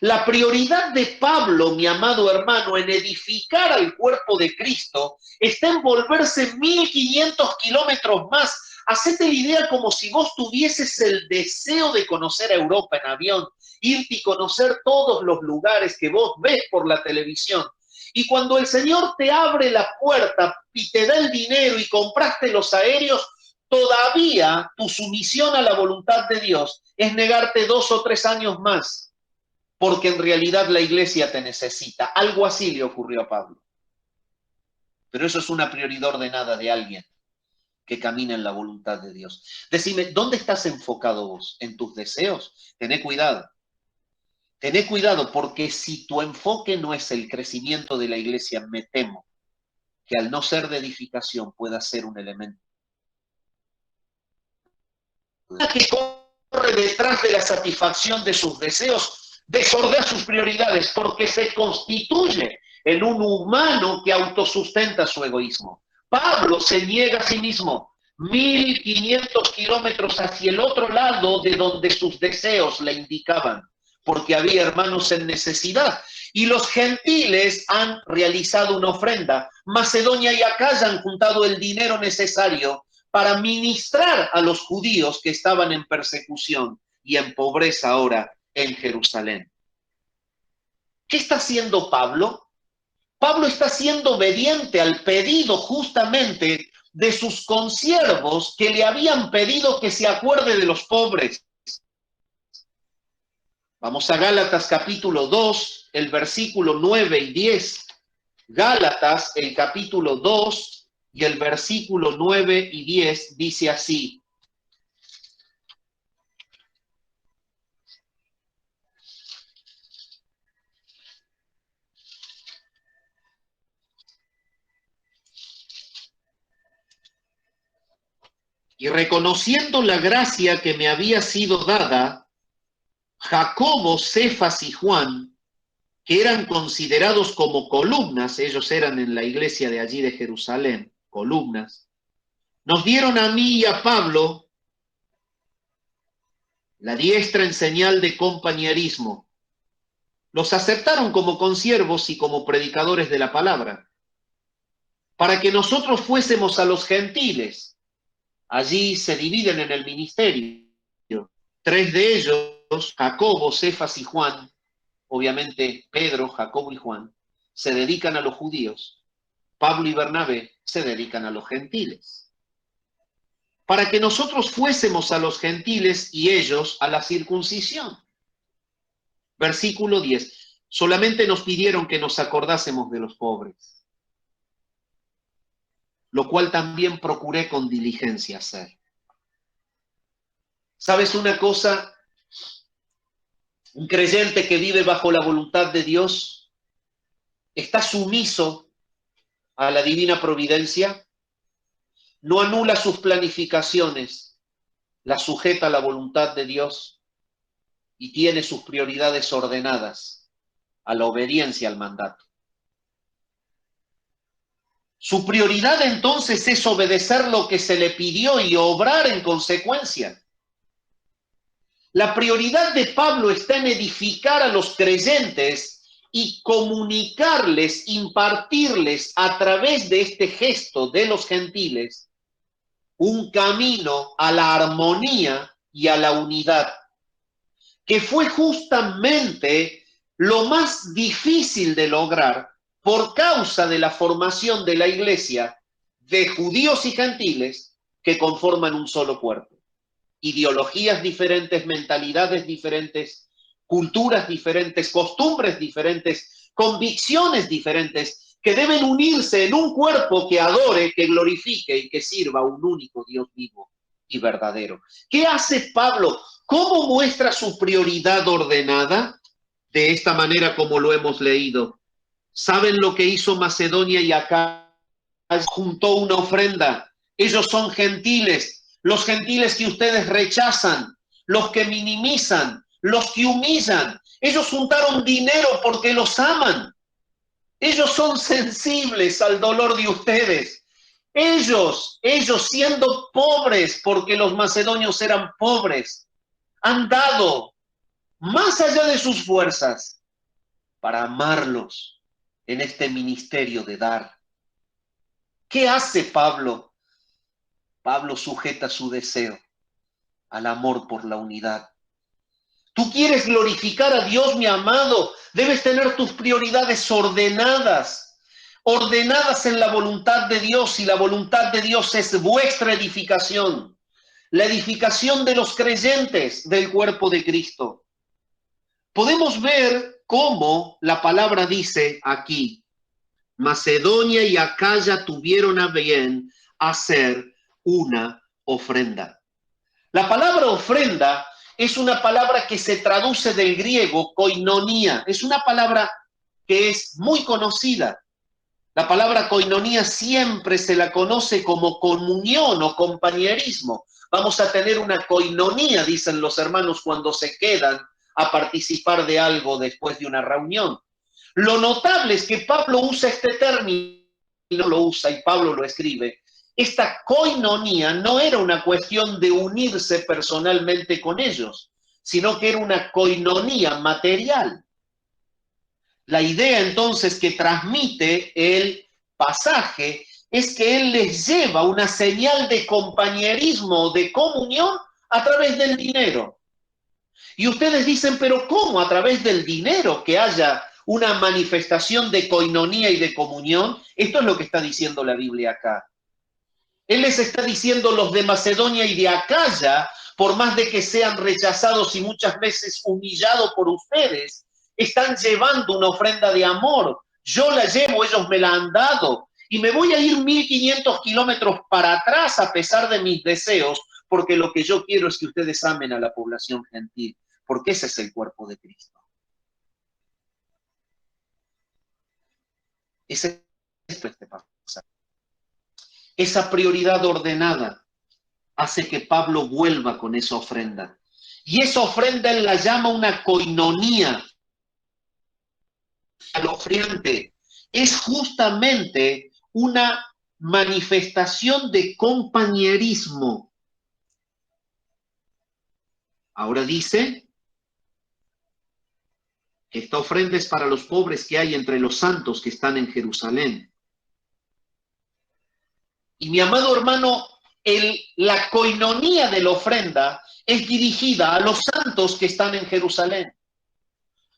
La prioridad de Pablo, mi amado hermano, en edificar al cuerpo de Cristo está en volverse 1500 kilómetros más. Hacete la idea como si vos tuvieses el deseo de conocer a Europa en avión, irte y conocer todos los lugares que vos ves por la televisión. Y cuando el Señor te abre la puerta y te da el dinero y compraste los aéreos, todavía tu sumisión a la voluntad de Dios es negarte 2 o 3 años más, porque en realidad la iglesia te necesita. Algo así le ocurrió a Pablo. Pero eso es una prioridad ordenada de alguien que camina en la voluntad de Dios. Decime, ¿dónde estás enfocado vos? ¿En tus deseos? Tené cuidado. Tené cuidado, porque si tu enfoque no es el crecimiento de la iglesia, me temo que al no ser de edificación pueda ser un elemento que corre detrás de la satisfacción de sus deseos, desordena sus prioridades, porque se constituye en un humano que autosustenta su egoísmo. Pablo se niega a sí mismo 1500 kilómetros hacia el otro lado de donde sus deseos le indicaban, porque había hermanos en necesidad. Y los gentiles han realizado una ofrenda. Macedonia y Acaya han juntado el dinero necesario para ministrar a los judíos que estaban en persecución y en pobreza ahora en Jerusalén. ¿Qué está haciendo Pablo? Pablo está siendo obediente al pedido justamente de sus consiervos que le habían pedido que se acuerde de los pobres. Vamos a Gálatas capítulo 2, el versículo 9 y 10. Gálatas, el capítulo 2 y el versículo 9 y 10 dice así: y reconociendo la gracia que me había sido dada, Jacobo, Cefas y Juan, que eran considerados como columnas, ellos eran en la iglesia de allí de Jerusalén, columnas, nos dieron a mí y a Pablo la diestra en señal de compañerismo. Los aceptaron como consiervos y como predicadores de la palabra, para que nosotros fuésemos a los gentiles. Allí se dividen en el ministerio. 3 de ellos, Jacobo, Cefas y Juan, obviamente Pedro, Jacobo y Juan, se dedican a los judíos. Pablo y Bernabé se dedican a los gentiles. para que nosotros fuésemos a los gentiles y ellos a la circuncisión. Versículo 10. Solamente nos pidieron que nos acordásemos de los pobres, lo cual también procuré con diligencia hacer. ¿Sabes una cosa? Un creyente que vive bajo la voluntad de Dios está sumiso a la divina providencia, no anula sus planificaciones, las sujeta a la voluntad de Dios y tiene sus prioridades ordenadas a la obediencia al mandato. Su prioridad entonces es obedecer lo que se le pidió y obrar en consecuencia. La prioridad de Pablo está en edificar a los creyentes y comunicarles, impartirles a través de este gesto de los gentiles un camino a la armonía y a la unidad, que fue justamente lo más difícil de lograr por causa de la formación de la iglesia de judíos y gentiles que conforman un solo cuerpo. Ideologías diferentes, mentalidades diferentes, culturas diferentes, costumbres diferentes, convicciones diferentes, que deben unirse en un cuerpo que adore, que glorifique y que sirva a un único Dios vivo y verdadero. ¿Qué hace Pablo? ¿Cómo muestra su prioridad ordenada? De esta manera como lo hemos leído. ¿Saben lo que hizo Macedonia y acá? Juntó una ofrenda. Ellos son gentiles, los gentiles que ustedes rechazan, los que minimizan, los que humillan. Ellos juntaron dinero porque los aman. Ellos son sensibles al dolor de ustedes. Ellos siendo pobres, porque los macedonios eran pobres, han dado más allá de sus fuerzas para amarlos en este ministerio de dar. ¿Qué hace Pablo? Pablo sujeta su deseo al amor por la unidad. Tú quieres glorificar a Dios, mi amado, debes tener tus prioridades ordenadas en la voluntad de Dios, y la voluntad de Dios es vuestra edificación, la edificación de los creyentes del cuerpo de Cristo. Podemos ver cómo la palabra dice aquí, Macedonia y Acaya tuvieron a bien hacer una ofrenda. La palabra ofrenda es una palabra que se traduce del griego koinonía. Es una palabra que es muy conocida. La palabra koinonía siempre se la conoce como comunión o compañerismo. Vamos a tener una koinonía, dicen los hermanos, cuando se quedan a participar de algo después de una reunión. Lo notable es que Pablo usa este término, lo usa y Pablo lo escribe. Esta koinonía no era una cuestión de unirse personalmente con ellos, sino que era una koinonía material. La idea entonces que transmite el pasaje es que él les lleva una señal de compañerismo, de comunión a través del dinero. Y ustedes dicen, pero ¿cómo a través del dinero que haya una manifestación de koinonía y de comunión? Esto es lo que está diciendo la Biblia acá. Él les está diciendo, los de Macedonia y de Acaya, por más de que sean rechazados y muchas veces humillados por ustedes, están llevando una ofrenda de amor. Yo la llevo, ellos me la han dado. Y me voy a ir 1500 kilómetros para atrás a pesar de mis deseos, porque lo que yo quiero es que ustedes amen a la población gentil, porque ese es el cuerpo de Cristo. Ese es este pasaje. Esa prioridad ordenada hace que Pablo vuelva con esa ofrenda. Y esa ofrenda él la llama una koinonía. Al ofrente es justamente una manifestación de compañerismo. Ahora dice que esta ofrenda es para los pobres que hay entre los santos que están en Jerusalén. Y mi amado hermano, la koinonía de la ofrenda es dirigida a los santos que están en Jerusalén.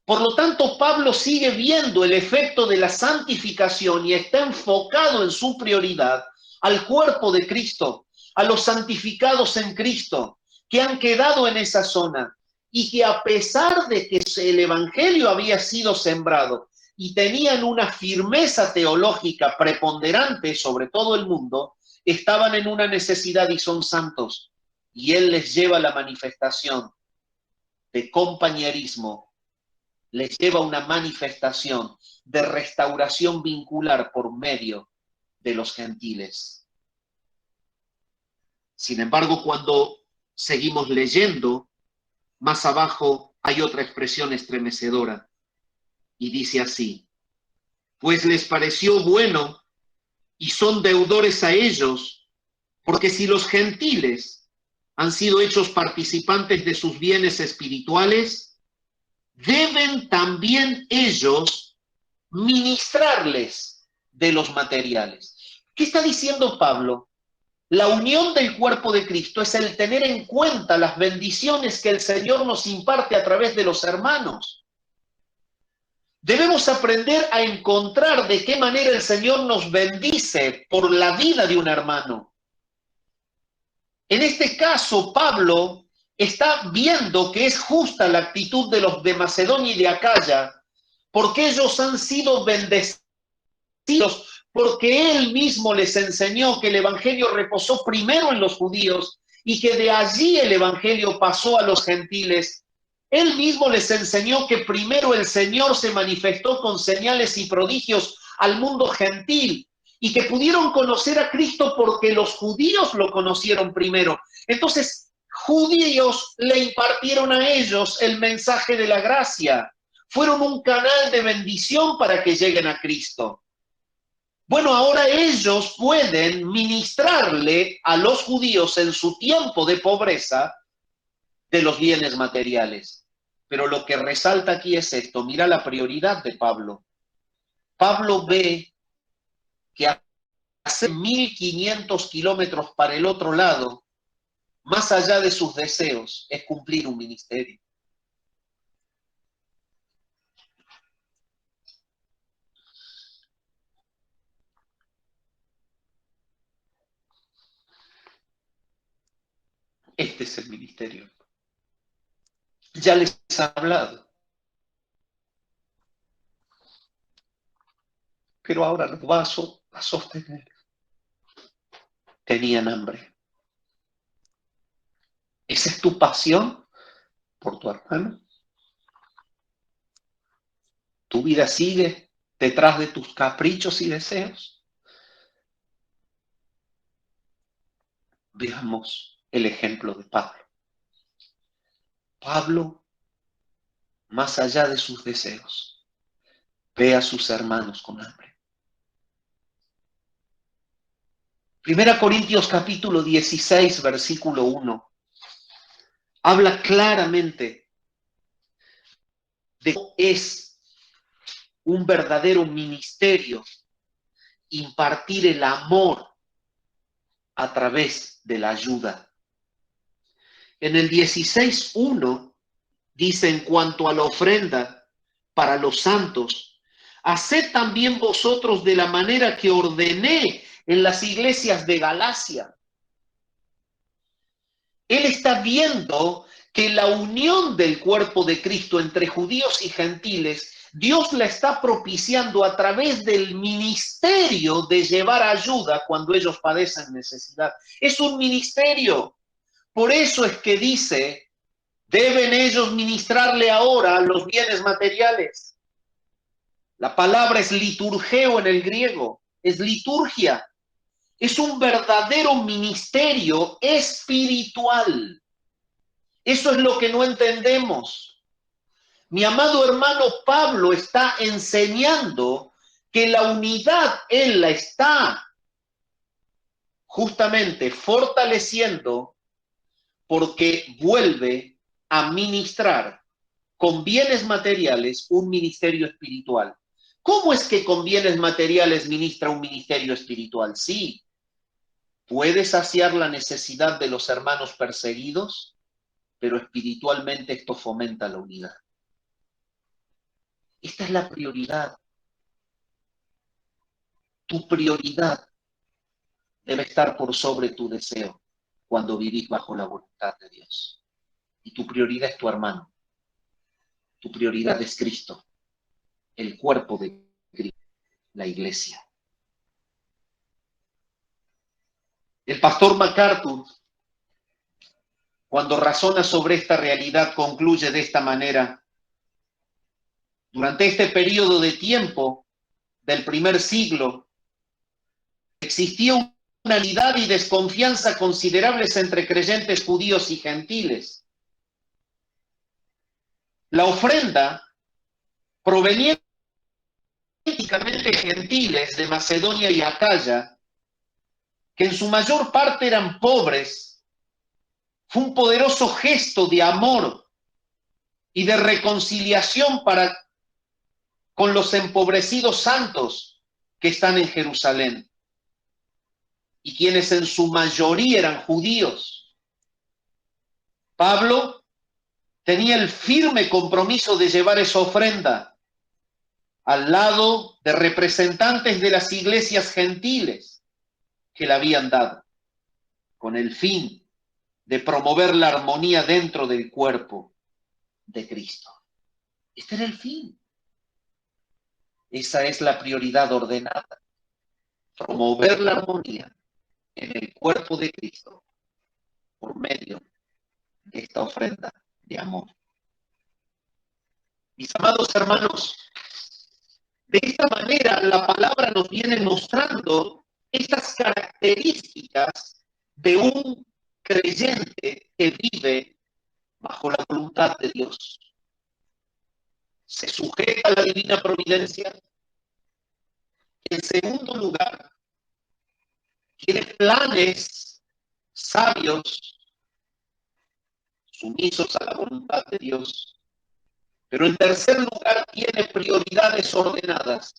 Por lo tanto, Pablo sigue viendo el efecto de la santificación y está enfocado en su prioridad al cuerpo de Cristo, a los santificados en Cristo, que han quedado en esa zona y que a pesar de que el evangelio había sido sembrado y tenían una firmeza teológica preponderante sobre todo el mundo, estaban en una necesidad y son santos. Y Él les lleva la manifestación de compañerismo, les lleva una manifestación de restauración vincular por medio de los gentiles. Sin embargo, cuando seguimos leyendo, más abajo hay otra expresión estremecedora y dice así: pues les pareció bueno y son deudores a ellos, porque si los gentiles han sido hechos participantes de sus bienes espirituales, deben también ellos ministrarles de los materiales. ¿Qué está diciendo Pablo? La unión del cuerpo de Cristo es el tener en cuenta las bendiciones que el Señor nos imparte a través de los hermanos. Debemos aprender a encontrar de qué manera el Señor nos bendice por la vida de un hermano. En este caso, Pablo está viendo que es justa la actitud de los de Macedonia y de Acaya, porque ellos han sido bendecidos, porque él mismo les enseñó que el evangelio reposó primero en los judíos y que de allí el evangelio pasó a los gentiles. Él mismo les enseñó que primero el Señor se manifestó con señales y prodigios al mundo gentil y que pudieron conocer a Cristo porque los judíos lo conocieron primero. Entonces, judíos le impartieron a ellos el mensaje de la gracia. Fueron un canal de bendición para que lleguen a Cristo. Bueno, ahora ellos pueden ministrarle a los judíos en su tiempo de pobreza de los bienes materiales. Pero lo que resalta aquí es esto: mira la prioridad de Pablo. Pablo ve que hacer 1500 kilómetros para el otro lado, más allá de sus deseos, es cumplir un ministerio. Este es el ministerio. Ya les he hablado. Pero ahora los va a sostener. Tenían hambre. ¿Esa es tu pasión por tu hermano? ¿Tu vida sigue detrás de tus caprichos y deseos? Veamos el ejemplo de Pablo. Pablo, más allá de sus deseos, ve a sus hermanos con hambre. Primera Corintios capítulo 16, versículo 1, habla claramente de cómo es un verdadero ministerio impartir el amor a través de la ayuda. En el 16:1 dice: en cuanto a la ofrenda para los santos, haced también vosotros de la manera que ordené en las iglesias de Galacia. Él está viendo que la unión del cuerpo de Cristo entre judíos y gentiles, Dios la está propiciando a través del ministerio de llevar ayuda cuando ellos padecen necesidad. Es un ministerio. Por eso es que dice: deben ellos ministrarle ahora los bienes materiales. La palabra es liturgeo en el griego, es liturgia. Es un verdadero ministerio espiritual. Eso es lo que no entendemos. Mi amado hermano Pablo está enseñando que la unidad él la está justamente fortaleciendo porque vuelve a ministrar con bienes materiales un ministerio espiritual. ¿Cómo es que con bienes materiales ministra un ministerio espiritual? Sí, puede saciar la necesidad de los hermanos perseguidos, pero espiritualmente esto fomenta la unidad. Esta es la prioridad. Tu prioridad debe estar por sobre tu deseo. cuando vivís bajo la voluntad de Dios. Y tu prioridad es tu hermano. Tu prioridad es Cristo, el cuerpo de Cristo, la iglesia. El pastor MacArthur, cuando razona sobre esta realidad, concluye de esta manera: durante este periodo de tiempo del primer siglo, existía una unidad y desconfianza considerables entre creyentes judíos y gentiles. La ofrenda proveniente de gentiles de Macedonia y Acaya, que en su mayor parte eran pobres, fue un poderoso gesto de amor y de reconciliación con los empobrecidos santos que están en Jerusalén, y quienes en su mayoría eran judíos. Pablo tenía el firme compromiso de llevar esa ofrenda al lado de representantes de las iglesias gentiles que le habían dado, con el fin de promover la armonía dentro del cuerpo de Cristo. Este era el fin. Esa es la prioridad ordenada: promover la armonía en el cuerpo de Cristo por medio de esta ofrenda de amor. Mis amados hermanos, de esta manera la palabra nos viene mostrando estas características de un creyente que vive bajo la voluntad de Dios. Se sujeta a la divina providencia. En segundo lugar, tiene planes sabios, sumisos a la voluntad de Dios. Pero en tercer lugar, tiene prioridades ordenadas.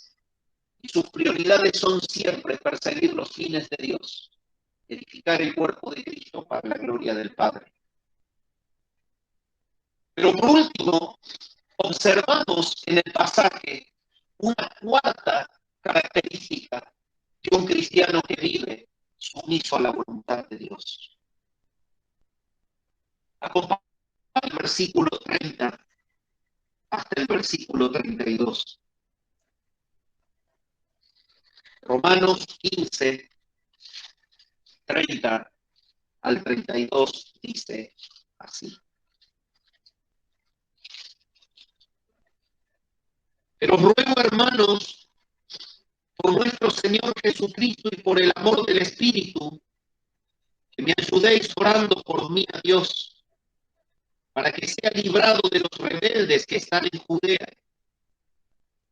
Y sus prioridades son siempre perseguir los fines de Dios, edificar el cuerpo de Cristo para la gloria del Padre. Pero por último, observamos en el pasaje una cuarta característica de un cristiano que vive sumiso a la voluntad de Dios. Acompaña el versículo 30 hasta el versículo 32. Romanos 15, 30 al 32 dice así: pero os ruego, hermanos, por nuestro Señor Jesucristo y por el amor del Espíritu, que me ayudéis orando por mí a Dios, para que sea librado de los rebeldes que están en Judea,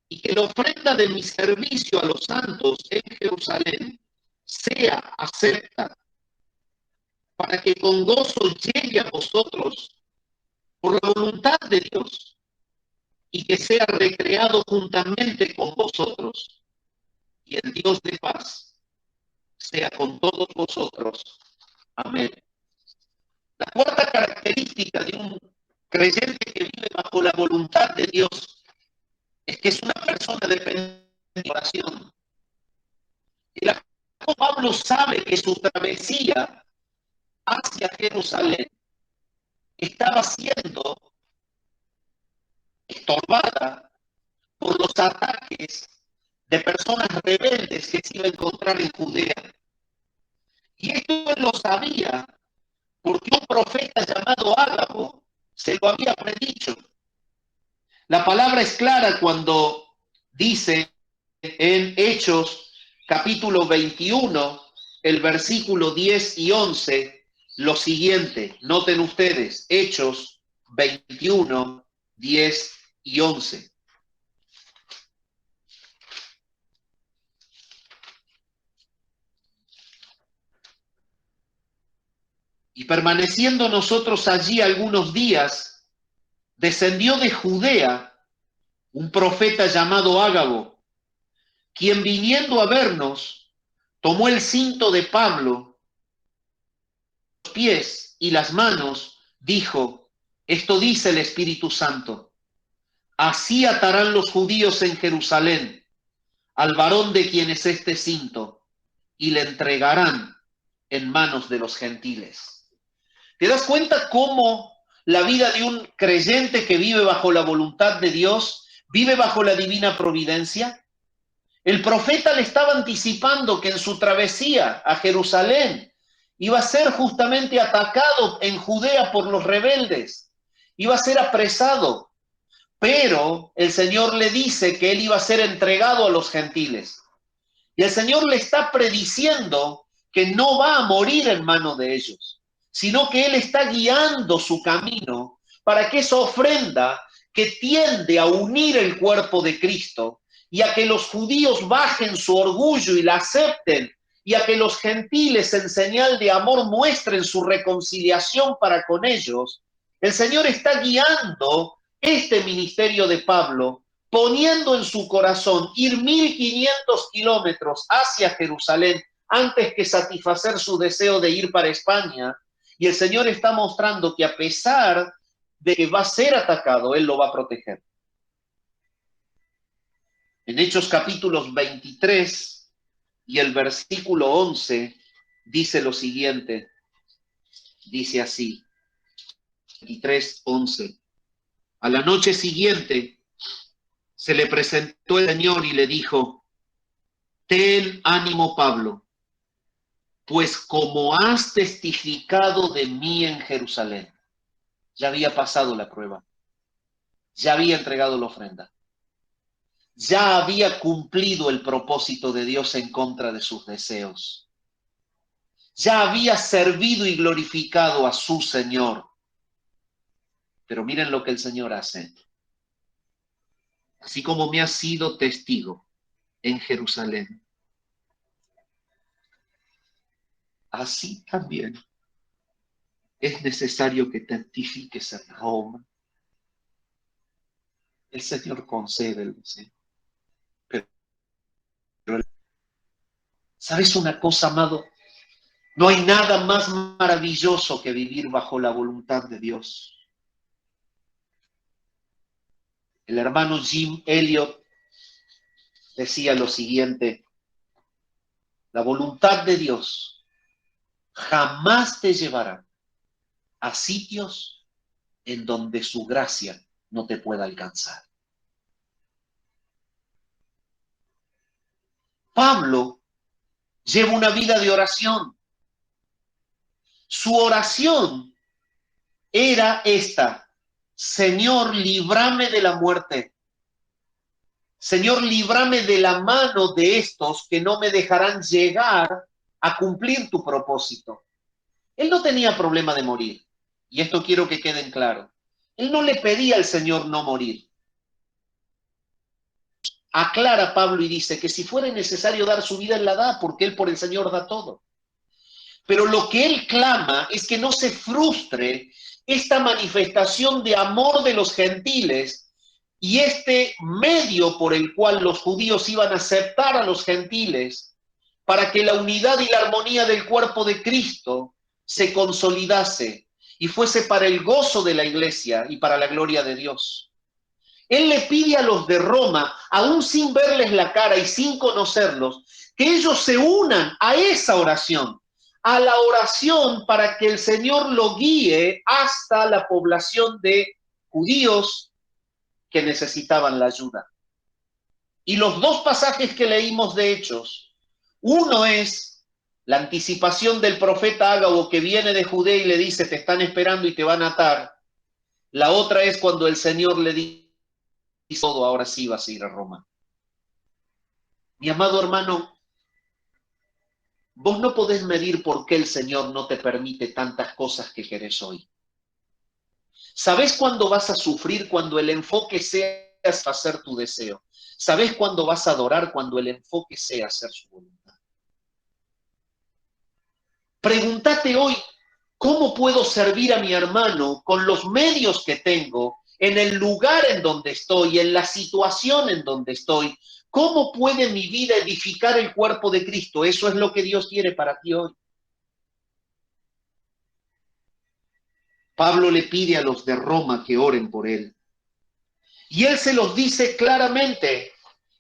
y que la ofrenda de mi servicio a los santos en Jerusalén sea acepta, para que con gozo llegue a vosotros por la voluntad de Dios, y que sea recreado juntamente con vosotros, y el Dios de paz sea con todos vosotros. Amén. La cuarta característica de un creyente que vive bajo la voluntad de Dios es que es una persona dependiente de oración. El apóstol Pablo sabe que su travesía hacia Jerusalén estaba siendo estorbada por los ataques de personas rebeldes que se iban a encontrar en Judea. Y esto él lo sabía porque un profeta llamado Ágabo se lo había predicho. La palabra es clara cuando dice en Hechos capítulo 21, el versículo 10 y 11, lo siguiente. Noten ustedes, Hechos 21, 10 y 11. Y permaneciendo nosotros allí algunos días, descendió de Judea un profeta llamado Ágabo, quien viniendo a vernos, tomó el cinto de Pablo, los pies y las manos, dijo: esto dice el Espíritu Santo, así atarán los judíos en Jerusalén al varón de quien es este cinto, y le entregarán en manos de los gentiles. ¿Te das cuenta cómo la vida de un creyente que vive bajo la voluntad de Dios, vive bajo la divina providencia? El profeta le estaba anticipando que en su travesía a Jerusalén iba a ser justamente atacado en Judea por los rebeldes, iba a ser apresado, pero el Señor le dice que él iba a ser entregado a los gentiles. Y el Señor le está prediciendo que no va a morir en manos de ellos, sino que Él está guiando su camino para que esa ofrenda que tiende a unir el cuerpo de Cristo y a que los judíos bajen su orgullo y la acepten, y a que los gentiles en señal de amor muestren su reconciliación para con ellos, el Señor está guiando este ministerio de Pablo, poniendo en su corazón ir 1500 kilómetros hacia Jerusalén antes que satisfacer su deseo de ir para España. Y el Señor está mostrando que a pesar de que va a ser atacado, Él lo va a proteger. En Hechos capítulos 23 y el versículo 11 dice lo siguiente, dice así, 23:11. A la noche siguiente se le presentó el Señor y le dijo: ten ánimo, Pablo, pues como has testificado de mí en Jerusalén, ya había pasado la prueba, ya había entregado la ofrenda, ya había cumplido el propósito de Dios en contra de sus deseos, ya había servido y glorificado a su Señor. Pero miren lo que el Señor hace. Así como me has sido testigo en Jerusalén, así también es necesario que testifiques en Roma. El Señor concede el deseo. Pero, ¿sabes una cosa, amado? No hay nada más maravilloso que vivir bajo la voluntad de Dios. El hermano Jim Elliot decía lo siguiente: la voluntad de Dios jamás te llevará a sitios en donde su gracia no te pueda alcanzar. Pablo lleva una vida de oración. Su oración era esta: Señor, líbrame de la muerte. Señor, líbrame de la mano de estos que no me dejarán llegar a cumplir tu propósito. Él no tenía problema de morir, y esto quiero que quede en claro. Él no le pedía al Señor no morir. Aclara Pablo y dice que si fuera necesario dar su vida, él la da, porque él por el Señor da todo. Pero lo que él clama es que no se frustre esta manifestación de amor de los gentiles y este medio por el cual los judíos iban a aceptar a los gentiles para que la unidad y la armonía del cuerpo de Cristo se consolidase y fuese para el gozo de la iglesia y para la gloria de Dios. Él le pide a los de Roma, aún sin verles la cara y sin conocerlos, que ellos se unan a esa oración, a la oración para que el Señor lo guíe hasta la población de judíos que necesitaban la ayuda. Y los dos pasajes que leímos de Hechos, uno es la anticipación del profeta Ágabo que viene de Judea y le dice: te están esperando y te van a atar. La otra es cuando el Señor le dice todo, ahora sí vas a ir a Roma. Mi amado hermano, vos no podés medir por qué el Señor no te permite tantas cosas que querés hoy. ¿Sabés cuándo vas a sufrir? Cuando el enfoque sea hacer tu deseo. ¿Sabés cuándo vas a adorar? Cuando el enfoque sea hacer su voluntad. Pregúntate hoy: ¿cómo puedo servir a mi hermano con los medios que tengo, en el lugar en donde estoy, en la situación en donde estoy? ¿Cómo puede mi vida edificar el cuerpo de Cristo? Eso es lo que Dios quiere para ti hoy. Pablo le pide a los de Roma que oren por él. Y él se los dice claramente.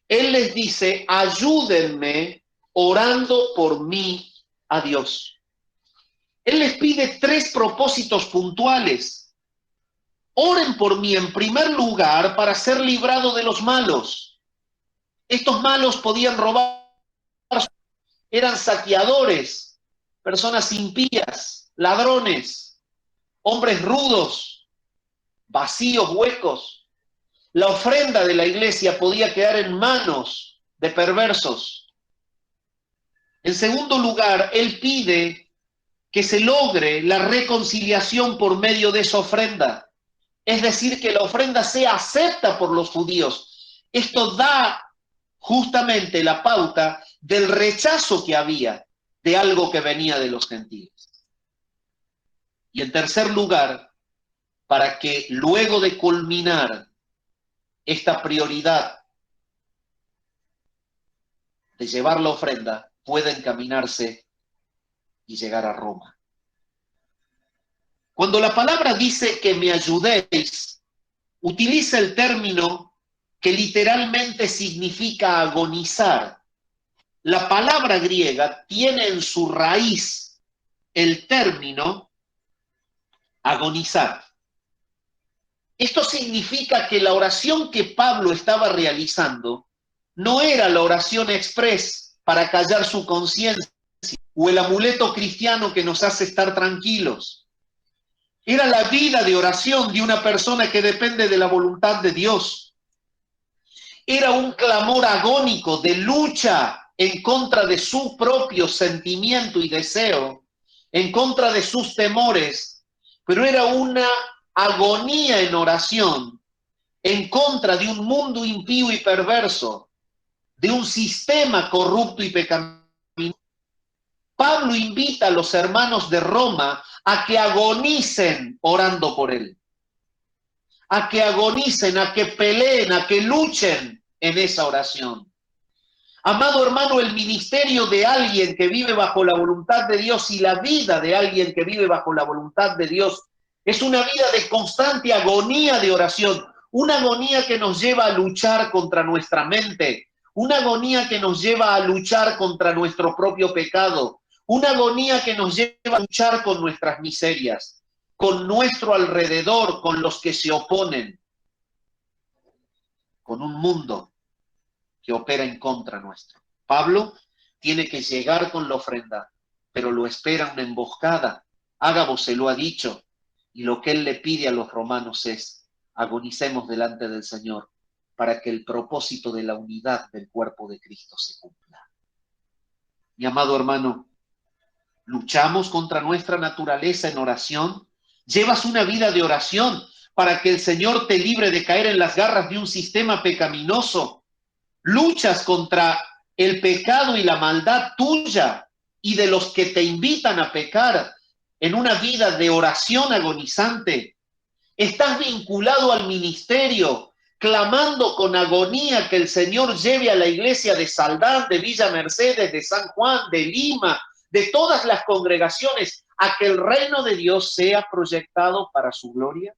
Él les dice: ayúdenme orando por mí a Dios. Él les pide 3 propósitos puntuales. Oren por mí en primer lugar para ser librado de los malos. Estos malos podían robar, eran saqueadores, personas impías, ladrones, hombres rudos, vacíos, huecos. La ofrenda de la iglesia podía quedar en manos de perversos. En segundo lugar, él pide que se logre la reconciliación por medio de esa ofrenda. Es decir, que la ofrenda sea acepta por los judíos. Esto da justamente la pauta del rechazo que había de algo que venía de los gentiles. Y en tercer lugar, para que luego de culminar esta prioridad de llevar la ofrenda, pueda encaminarse y llegar a Roma. Cuando la palabra dice que me ayudéis, utiliza el término que literalmente significa agonizar. La palabra griega tiene en su raíz el término agonizar. Esto significa que la oración que Pablo estaba realizando no era la oración express para callar su conciencia o el amuleto cristiano que nos hace estar tranquilos. Era la vida de oración de una persona que depende de la voluntad de Dios. Era un clamor agónico de lucha en contra de su propio sentimiento y deseo, en contra de sus temores, pero era una agonía en oración en contra de un mundo impío y perverso, de un sistema corrupto y pecaminoso. Pablo invita a los hermanos de Roma a que agonicen orando por él, a que agonicen, a que peleen, a que luchen en esa oración. Amado hermano, el ministerio de alguien que vive bajo la voluntad de Dios y la vida de alguien que vive bajo la voluntad de Dios es una vida de constante agonía de oración, una agonía que nos lleva a luchar contra nuestra mente, una agonía que nos lleva a luchar contra nuestro propio pecado, una agonía que nos lleva a luchar con nuestras miserias, con nuestro alrededor, con los que se oponen, con un mundo que opera en contra nuestro. Pablo tiene que llegar con la ofrenda, pero lo espera una emboscada. Ágabo se lo ha dicho, y lo que él le pide a los romanos es: agonicemos delante del Señor para que el propósito de la unidad del cuerpo de Cristo se cumpla. Mi amado hermano, luchamos contra nuestra naturaleza en oración. Llevas una vida de oración para que el Señor te libre de caer en las garras de un sistema pecaminoso. Luchas contra el pecado y la maldad tuya y de los que te invitan a pecar en una vida de oración agonizante. Estás vinculado al ministerio, clamando con agonía que el Señor lleve a la iglesia de Saldán, de Villa Mercedes, de San Juan, de Lima, de todas las congregaciones, a que el reino de Dios sea proyectado para su gloria.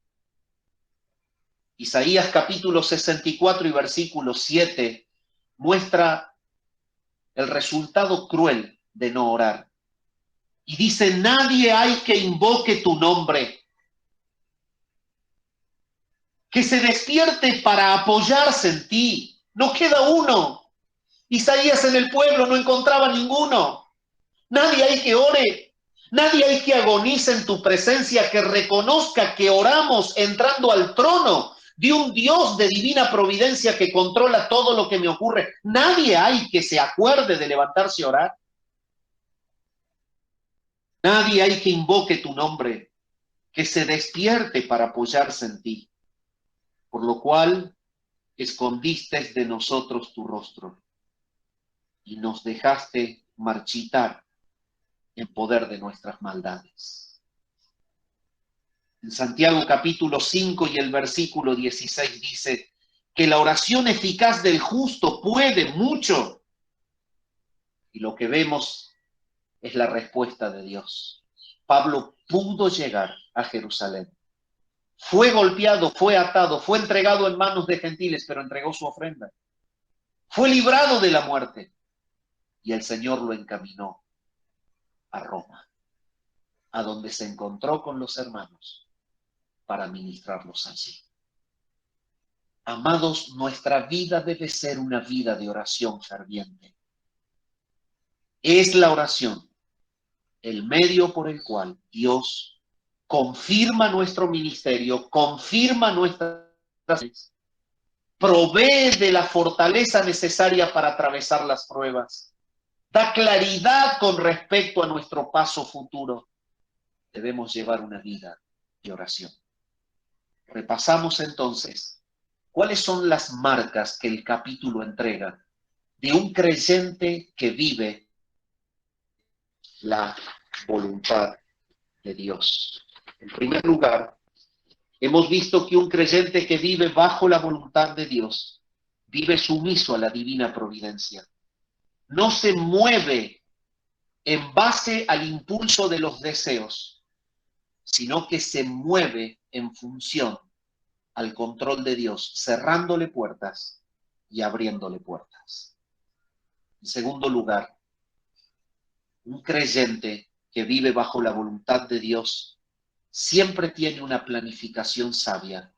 Isaías capítulo 64 y versículo 7 muestra el resultado cruel de no orar. Y dice: nadie hay que invoque tu nombre, que se despierte para apoyarse en ti. No queda uno. Isaías en el pueblo no encontraba ninguno. Nadie hay que ore. Nadie hay que agonice en tu presencia, que reconozca que oramos entrando al trono de un Dios de divina providencia que controla todo lo que me ocurre. Nadie hay que se acuerde de levantarse a orar. Nadie hay que invoque tu nombre, que se despierte para apoyarse en ti. Por lo cual escondiste de nosotros tu rostro y nos dejaste marchitar en poder de nuestras maldades. En Santiago capítulo 5 y el versículo 16 dice que la oración eficaz del justo puede mucho, y lo que vemos es la respuesta de Dios. Pablo pudo llegar a Jerusalén. Fue golpeado, fue atado, fue entregado en manos de gentiles, pero entregó su ofrenda. Fue librado de la muerte y el Señor lo encaminó a Roma. a donde se encontró con los hermanos para ministrarlos allí. Amados, nuestra vida debe ser una vida de oración ferviente. Es la oración el medio por el cual Dios confirma nuestro ministerio, confirma nuestras, provee de la fortaleza necesaria para atravesar las pruebas, da claridad con respecto a nuestro paso futuro. Debemos llevar una vida de oración. Repasamos entonces cuáles son las marcas que el capítulo entrega de un creyente que vive la voluntad de Dios. En primer lugar, hemos visto que un creyente que vive bajo la voluntad de Dios vive sumiso a la divina providencia. No se mueve en base al impulso de los deseos, sino que se mueve en función al control de Dios, cerrándole puertas y abriéndole puertas. En segundo lugar, un creyente que vive bajo la voluntad de Dios siempre tiene una planificación sabia.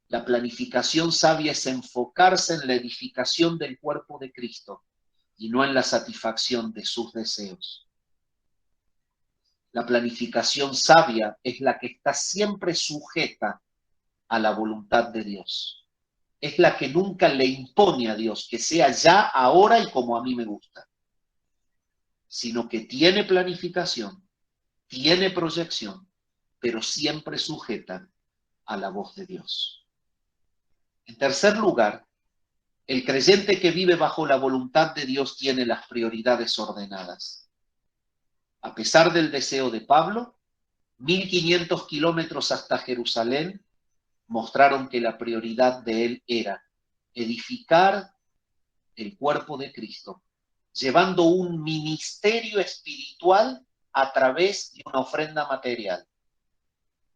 La planificación sabia es enfocarse en la edificación del cuerpo de Cristo y no en la satisfacción de sus deseos. La planificación sabia es la que está siempre sujeta a la voluntad de Dios. Es la que nunca le impone a Dios que sea ya, ahora y como a mí me gusta, sino que tiene planificación, tiene proyección, pero siempre sujeta a la voz de Dios. En tercer lugar, el creyente que vive bajo la voluntad de Dios tiene las prioridades ordenadas. A pesar del deseo de Pablo, 1500 kilómetros hasta Jerusalén mostraron que la prioridad de él era edificar el cuerpo de Cristo, llevando un ministerio espiritual a través de una ofrenda material.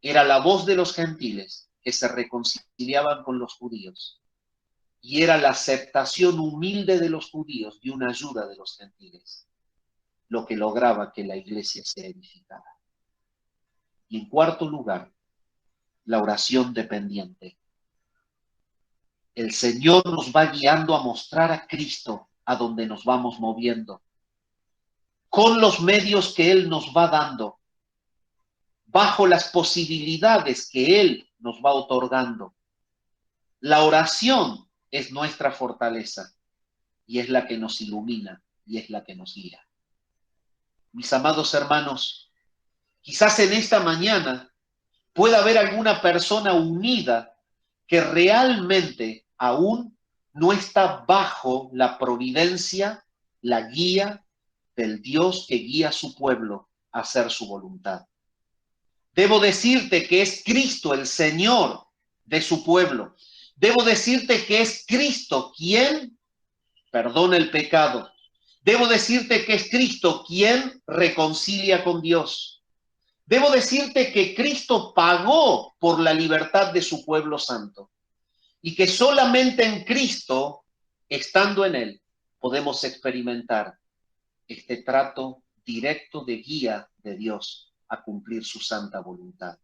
Era la voz de los gentiles que se reconciliaban con los judíos, y era la aceptación humilde de los judíos de una ayuda de los gentiles, lo que lograba que la iglesia se edificara. Y en cuarto lugar, la oración dependiente. El Señor nos va guiando a mostrar a Cristo a donde nos vamos moviendo, con los medios que Él nos va dando, bajo las posibilidades que Él nos va otorgando. La oración es nuestra fortaleza y es la que nos ilumina y es la que nos guía. Mis amados hermanos, quizás en esta mañana pueda haber alguna persona unida que realmente aún no está bajo la providencia, la guía del Dios que guía a su pueblo a hacer su voluntad. Debo decirte que es Cristo el Señor de su pueblo. Debo decirte que es Cristo quien perdona el pecado. Debo decirte que es Cristo quien reconcilia con Dios. Debo decirte que Cristo pagó por la libertad de su pueblo santo y que solamente en Cristo, estando en Él, podemos experimentar este trato directo de guía de Dios a cumplir su santa voluntad.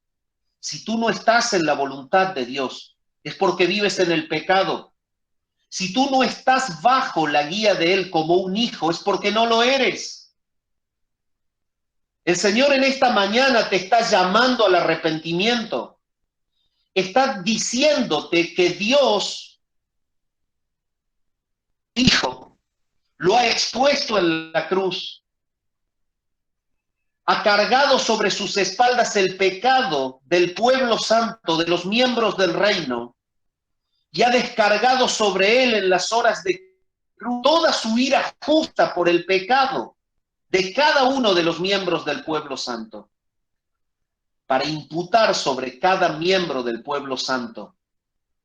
Si tú no estás en la voluntad de Dios, es porque vives en el pecado. Si tú no estás bajo la guía de Él como un hijo, es porque no lo eres. El Señor en esta mañana te está llamando al arrepentimiento. Está diciéndote que Dios, Hijo, lo ha expuesto en la cruz. Ha cargado sobre sus espaldas el pecado del pueblo santo, de los miembros del reino, y ha descargado sobre él en las horas de cruz toda su ira justa por el pecado de cada uno de los miembros del pueblo santo, para imputar sobre cada miembro del pueblo santo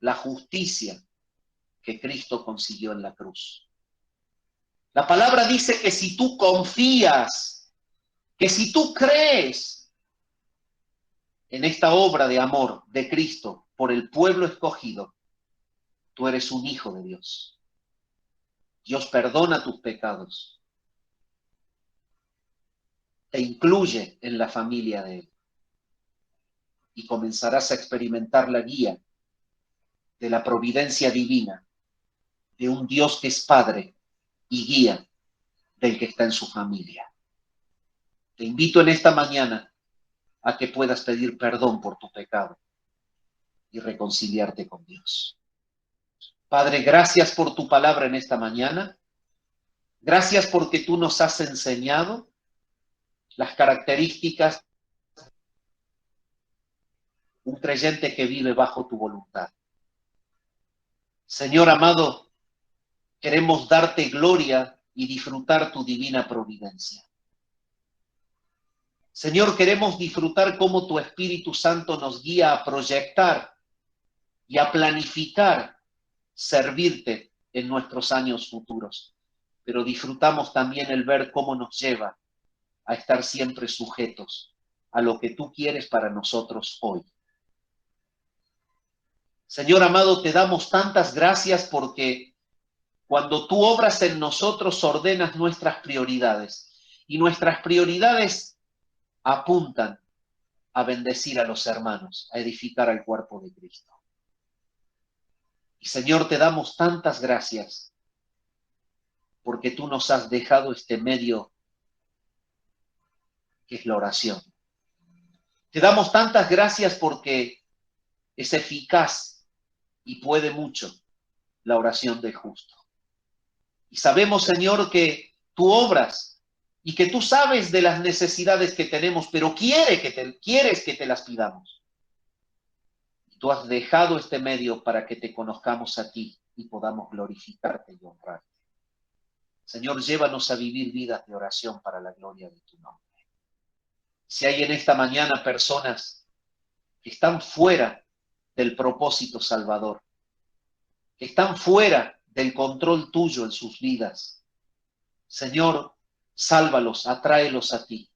la justicia que Cristo consiguió en la cruz. La palabra dice que si tú confías, que si tú crees en esta obra de amor de Cristo por el pueblo escogido, tú eres un hijo de Dios. Dios perdona tus pecados. te incluye en la familia de Él. Y comenzarás a experimentar la guía de la providencia divina, de un Dios que es Padre y guía del que está en su familia. Te invito en esta mañana a que puedas pedir perdón por tu pecado y reconciliarte con Dios. Padre, gracias por tu palabra en esta mañana. Gracias porque tú nos has enseñado las características de un creyente que vive bajo tu voluntad. Señor amado, queremos darte gloria y disfrutar tu divina providencia. Señor, queremos disfrutar cómo tu Espíritu Santo nos guía a proyectar y a planificar servirte en nuestros años futuros. Pero disfrutamos también el ver cómo nos lleva a estar siempre sujetos a lo que tú quieres para nosotros hoy. Señor amado, te damos tantas gracias porque cuando tú obras en nosotros ordenas nuestras prioridades y nuestras prioridades apuntan a bendecir a los hermanos, a edificar al cuerpo de Cristo. Y Señor, te damos tantas gracias porque tú nos has dejado este medio que es la oración. Te damos tantas gracias porque es eficaz y puede mucho la oración del justo. Y sabemos, Señor, que tú obras y que tú sabes de las necesidades que tenemos, pero quieres que te las pidamos. Y tú has dejado este medio para que te conozcamos a ti y podamos glorificarte y honrarte. Señor, llévanos a vivir vidas de oración para la gloria de tu nombre. Si hay en esta mañana personas que están fuera del propósito salvador, que están fuera del control tuyo en sus vidas, Señor, sálvalos, atráelos a ti.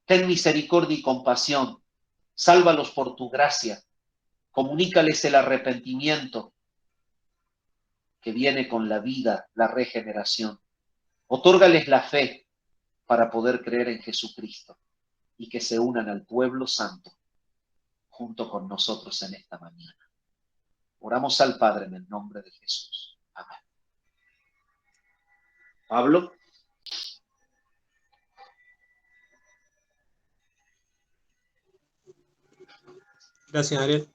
Ten misericordia y compasión, sálvalos por tu gracia, comunícales el arrepentimiento que viene con la vida, la regeneración. Otórgales la fe para poder creer en Jesucristo y que se unan al pueblo santo junto con nosotros en esta mañana. Oramos al Padre en el nombre de Jesús. Amén. Pablo. Gracias, Ariel.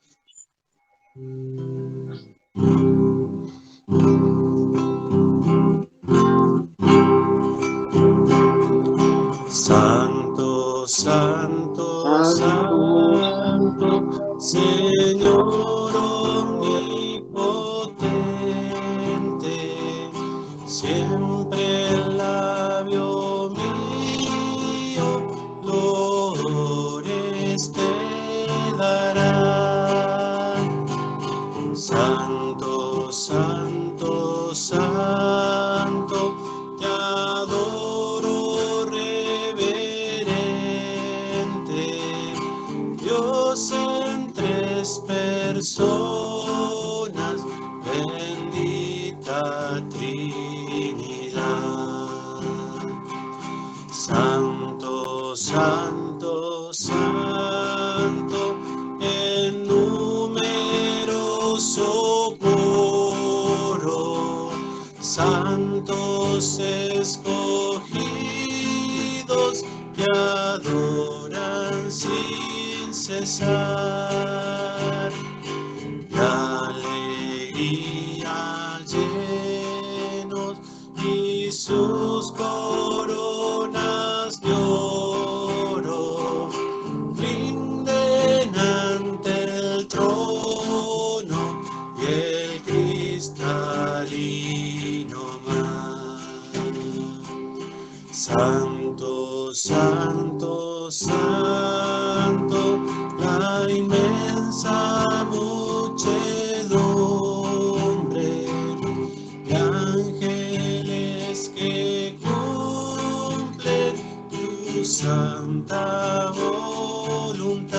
Santo, santo, santo, Señor omnipotente, siempre el labio mío flores te dará. Santo, santo, santo, te adoro reverente, Dios en tres personas, bendita Trinidad. Santo, santo, santo, en numeroso coro, santos escogidos que adoran sin cesar. De alegría llenos y sus coronas de oro rinden ante el trono y el cristalino mar. Santo, santo, santo, la inmensa muchedumbre de ángeles que cumplen tu santa voluntad.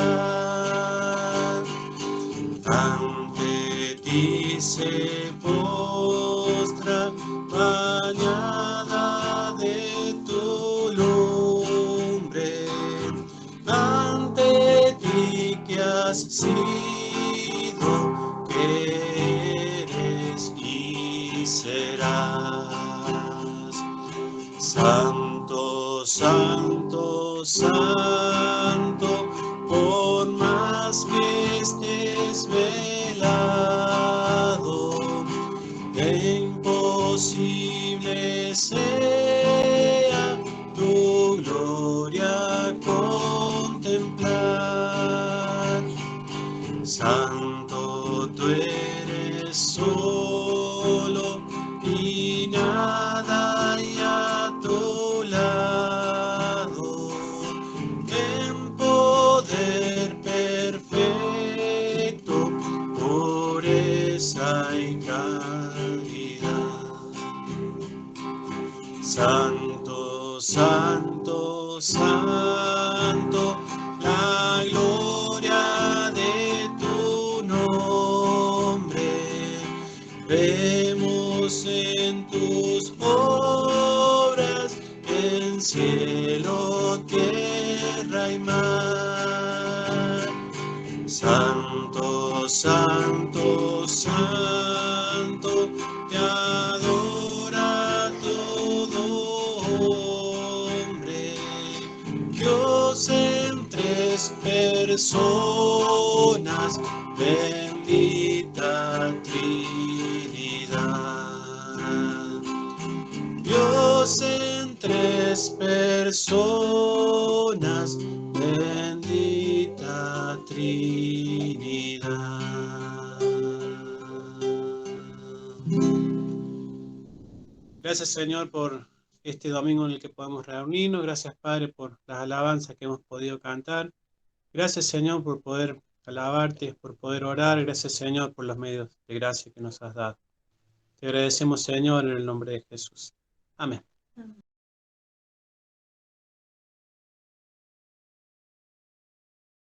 Ante ti se postra bañada de tu luz. serás. Santo, santo, santo, por más que estés velado, que imposible sea tu gloria contemplar. Santo, tú eres solo y nada hay a tu lado. En poder perfecto, pureza y caridad. Santo, santo, santo, la gloria de tu nombre vemos en tus obras, en cielo, tierra y mar. Santo, santo, santo, te adora todo hombre. Dios en tres personas, bendita Trinidad. Dios en tres personas, bendita Trinidad. Gracias, Señor, por este domingo en el que podemos reunirnos. Gracias, Padre, por las alabanzas que hemos podido cantar. Gracias, Señor, por poder alabarte, por poder orar. Gracias, Señor, por los medios de gracia que nos has dado. Te agradecemos, Señor, en el nombre de Jesús. Amén.